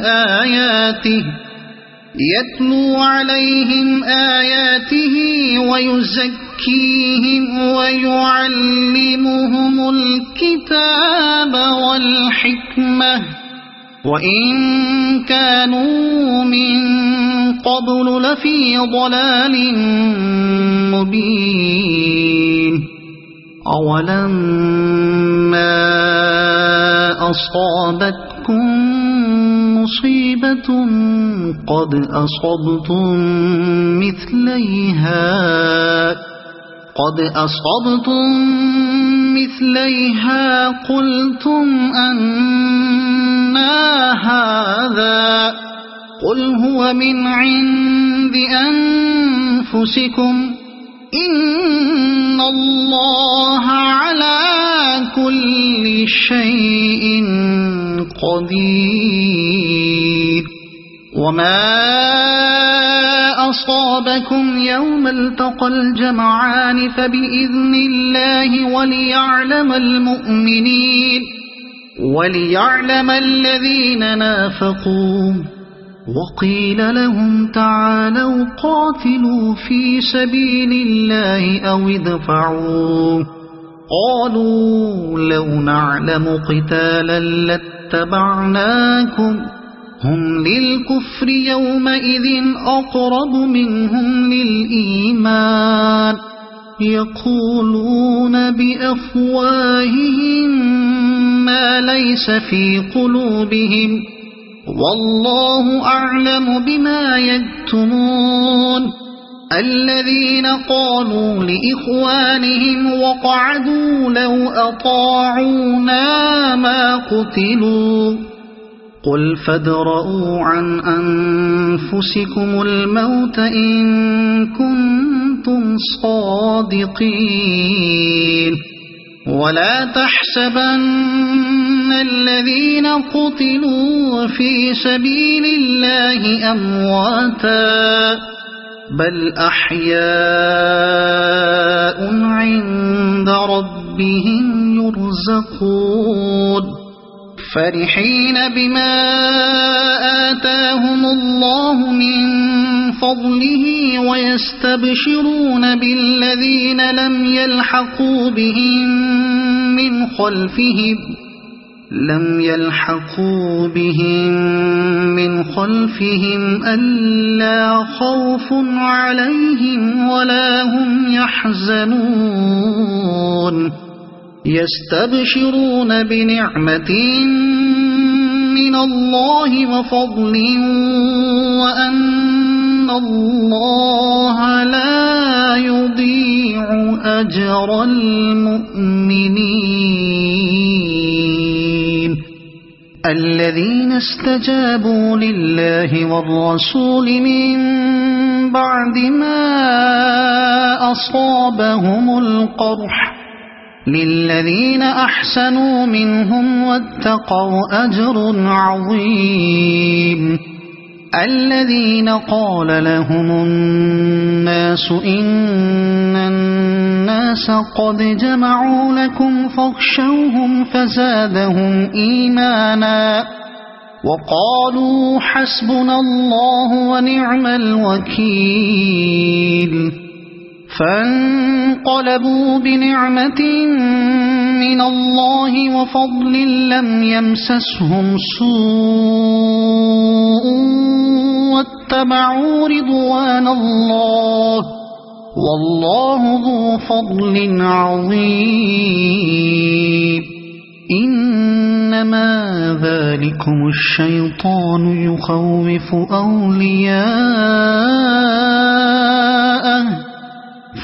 آياته ويزكيهم ويعلمهم الكتاب والحكمة وإن كانوا من قبل لفي ضلال مبين أولما أصابتكم مصيبة قد أصبتم مثليها قلتم أنى هذا قل هو من عند أنفسكم إن الله على كل شيء قدير وما أصابكم يوم التقى الجمعان فبإذن الله وليعلم المؤمنين وليعلم الذين نافقوا وقيل لهم تعالوا قاتلوا في سبيل الله أو ادفعوا قالوا لو نعلم قتالا لاتبعناكم هم للكفر يومئذ أقرب منهم للإيمان يقولون بأفواههم ما ليس في قلوبهم والله أعلم بما يكتمون الذين قالوا لإخوانهم وقعدوا لو أطاعونا ما قتلوا قل فادرءوا عن أنفسكم الموت إن كنتم صادقين ولا تحسبن الذين قتلوا في سبيل الله أمواتا بل أحياء عند ربهم يرزقون فرحين بما آتاهم الله من فضله ويستبشرون بالذين لم يلحقوا بهم من خلفهم ألا خوف عليهم ولا هم يحزنون يستبشرون بنعمة من الله وفضل وأن الله لا يضيع أجر المؤمنين الذين استجابوا لله والرسول من بعد ما أصابهم القرح للذين أحسنوا منهم واتقوا أجر عظيم الذين قال لهم الناس إن الناس قد جمعوا لكم فاخشوهم فزادهم إيمانا وقالوا حسبنا الله ونعم الوكيل فانقلبوا بنعمة من الله وفضل لم يمسسهم سوء واتبعوا رضوان الله والله ذو فضل عظيم إنما ذلكم الشيطان يخوف أولياءه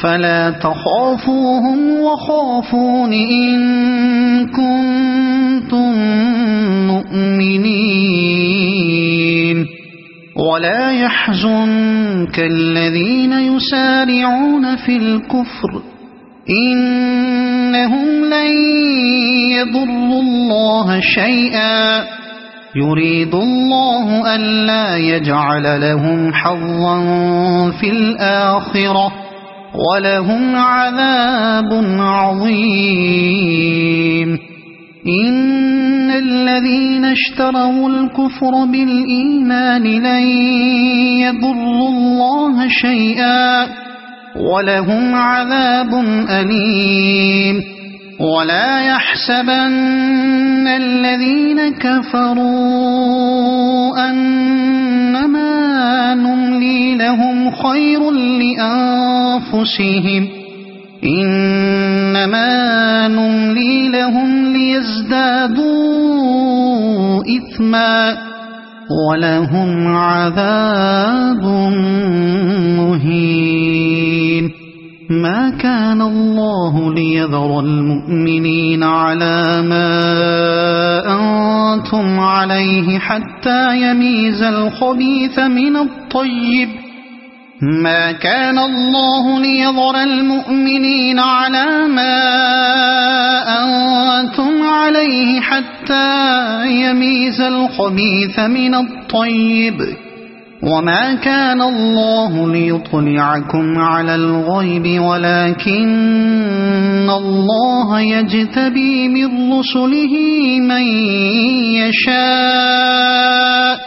فلا تخافوهم وخافون إن كنتم مؤمنين ولا يحزنك الذين يسارعون في الكفر إنهم لن يضروا الله شيئا يريد الله ألا يجعل لهم حظا في الآخرة ولهم عذاب عظيم إن الذين اشتروا الكفر بالإيمان لن يضروا الله شيئا ولهم عذاب أليم ولا يحسبن الذين كفروا أنما نملي لهم خير لأنفسهم إنما نملي لهم ليزدادوا إثما ولهم عذاب مهين ما كان الله ليذر المؤمنين على ما أنتم عليه حتى يميز الخبيث من الطيب ما كان الله ليذر المؤمنين على ما أنتم عليه حتى يميز الخبيث من الطيب وما كان الله ليطلعكم على الغيب ولكن الله يجتبي من رسله من يشاء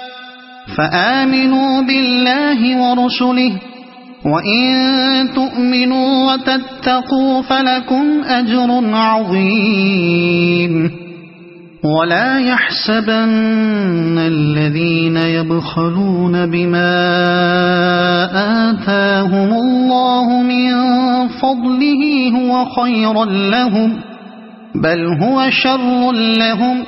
فآمنوا بالله ورسله وإن تؤمنوا وتتقوا فلكم أجر عظيم ولا يحسبن الذين يبخلون بما آتاهم الله من فضله هو خيرا لهم بل هو شر لهم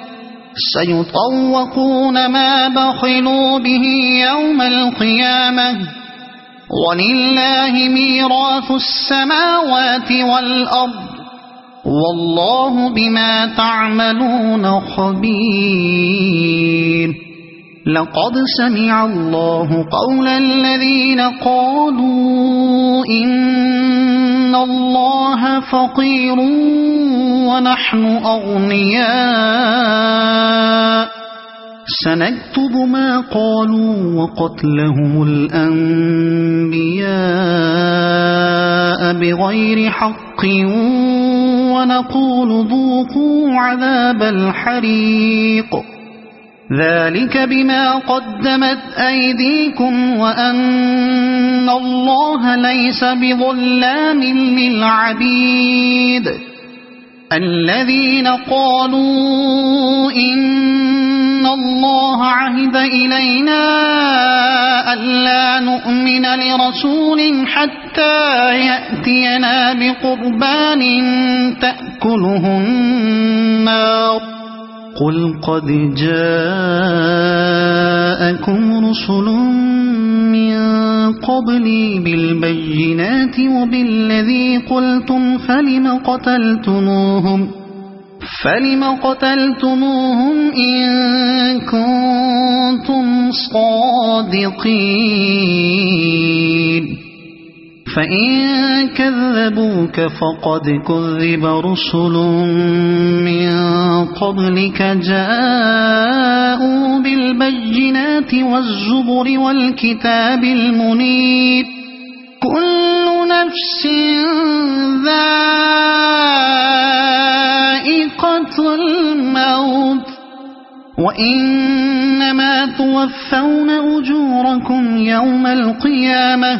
سيطوقون ما بخلوا به يوم القيامة ولله ميراث السماوات والأرض والله بما تعملون خبير لقد سمع الله قول الذين قالوا إن الله فقير ونحن أغنياء سنكتب ما قالوا وقتلهم الأنبياء بغير حق ونقول ذوقوا عذاب الحريق ذلك بما قدمت أيديكم وأن الله ليس بظلام للعبيد الذين قالوا إن الله عهد إلينا ألا نؤمن لرسول حتى يأتينا بقربان تأكله النار قل قد جاءكم رسل من قبلي بالبينات وبالذي قلتم فلم قتلتموهم إن كنتم صادقين فإن كذبوك فقد كذب رسل من قبلك جاءوا بالبينات والزبر والكتاب المنير كل نفس ذائقة الموت وإنما توفون أجوركم يوم القيامة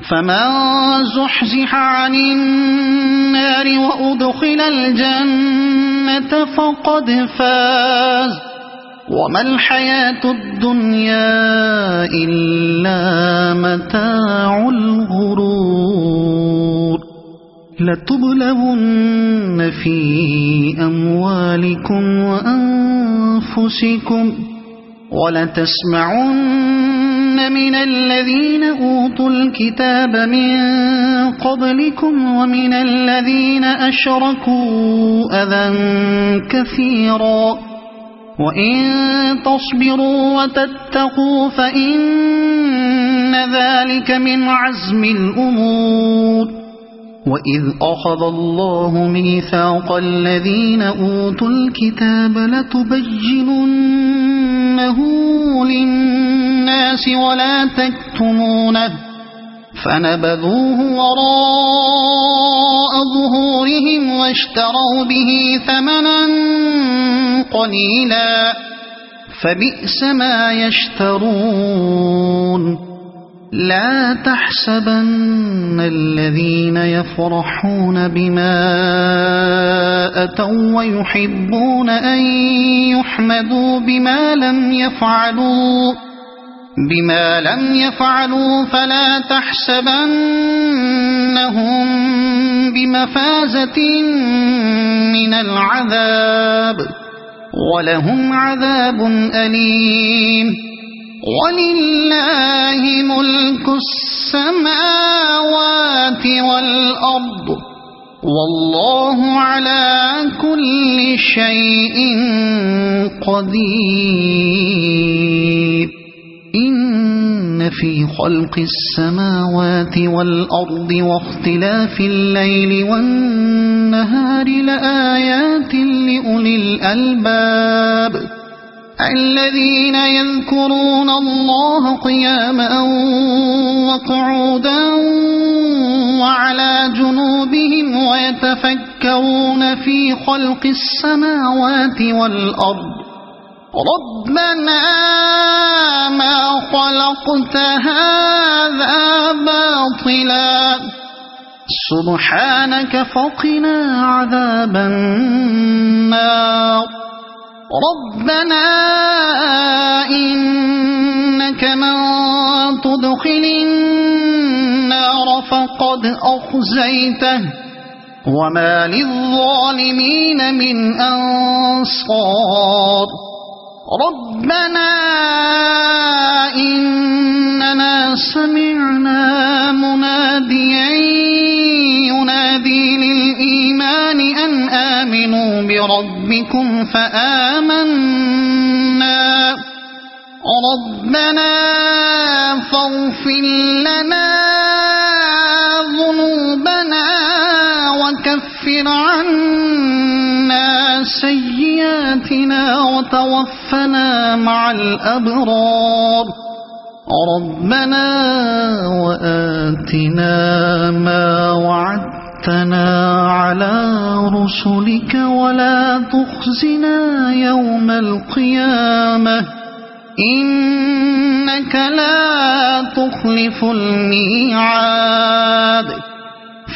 فمن زحزح عن النار وأدخل الجنة فقد فاز وما الحياة الدنيا إلا متاع الغرور لتبلغن في أموالكم وأنفسكم ولتسمعن من الذين أوتوا الكتاب من قبلكم ومن الذين أشركوا أذى كثيرا وإن تصبروا وتتقوا فإن ذلك من عزم الأمور وإذ أخذ الله ميثاق الذين أوتوا الكتاب لتبيننه للناس ولا تكتمونه فنبذوه وراء ظهورهم واشتروا به ثمنا قليلا فبئس ما يشترون لا تحسبن الذين يفرحون بما أتوا ويحبون أن يحمدوا بما لم يفعلوا فلا تحسبنهم بمفازة من العذاب ولهم عذاب أليم ولله ملك السماوات والأرض والله على كل شيء قدير إن في خلق السماوات والأرض واختلاف الليل والنهار لآيات لأولي الألباب الذين يذكرون الله قياما وقعودا وعلى جنوبهم ويتفكرون في خلق السماوات والأرض ربنا ما خلقت هذا باطلا سبحانك فقنا عذاب النار ربنا إنك من تدخل النار فقد أخزيته وما للظالمين من أنصار ربنا إننا سمعنا مناديا ينادي للإيمان أن آمنوا بربكم فآمنا ربنا فاغفر لنا ذنوبنا وكفر عنا سيئاتنا وتوفنا مع الأبرار ربنا وآتنا ما وعدتنا على رسلك ولا تخزنا يوم القيامة إنك لا تخلف الميعاد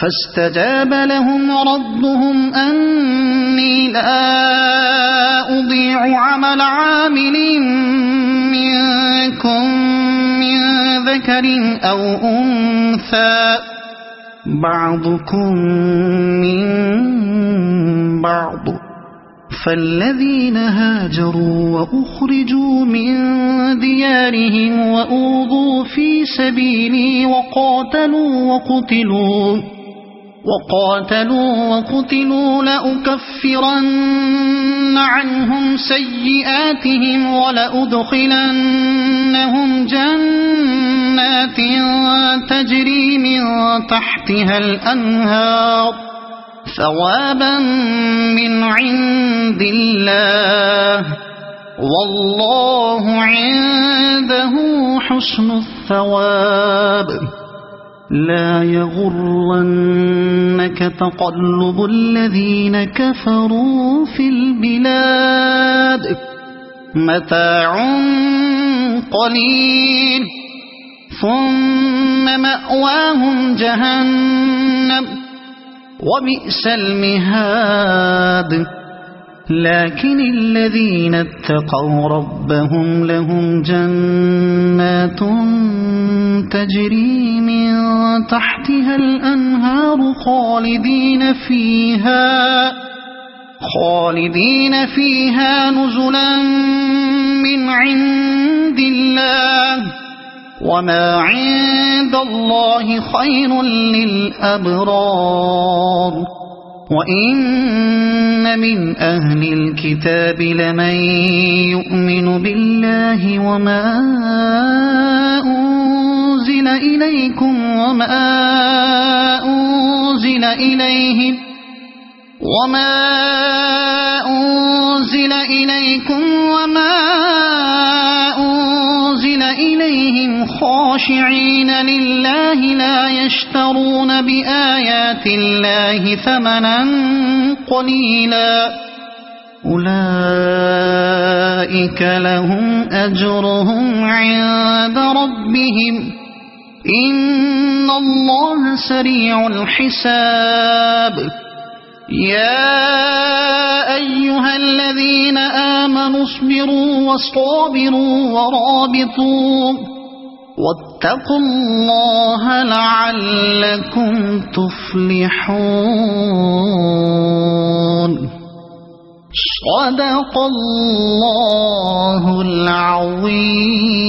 فاستجاب لهم ربهم أني لا أضيع عمل عامل منكم من ذكر أو أنثى بعضكم من بعض فالذين هاجروا وأخرجوا من ديارهم وأوذوا في سبيلي وقاتلوا لأكفرن عنهم سيئاتهم ولأدخلنهم جنات تجري من تحتها الأنهار ثوابا من عند الله والله عنده حسن الثواب لا يغرنك تقلب الذين كفروا في البلاد متاع قليل ثم مأواهم جهنم وبئس المهاد لكن الذين اتقوا ربهم لهم جنات تجري من تحتها الأنهار خالدين فيها نزلا من عند الله وما عند الله خير للأبرار وإن من أهل الكتاب لمن يؤمن بالله وما أنزل إليكم وما أنزل إليهم خاشعين لله لا يشترون بآيات الله ثمنا قليلا أولئك لهم أجرهم عند ربهم إن الله سريع الحساب يا أيها الذين آمنوا اصبروا وصابروا ورابطوا واتقوا الله لعلكم تفلحون صدق الله العظيم.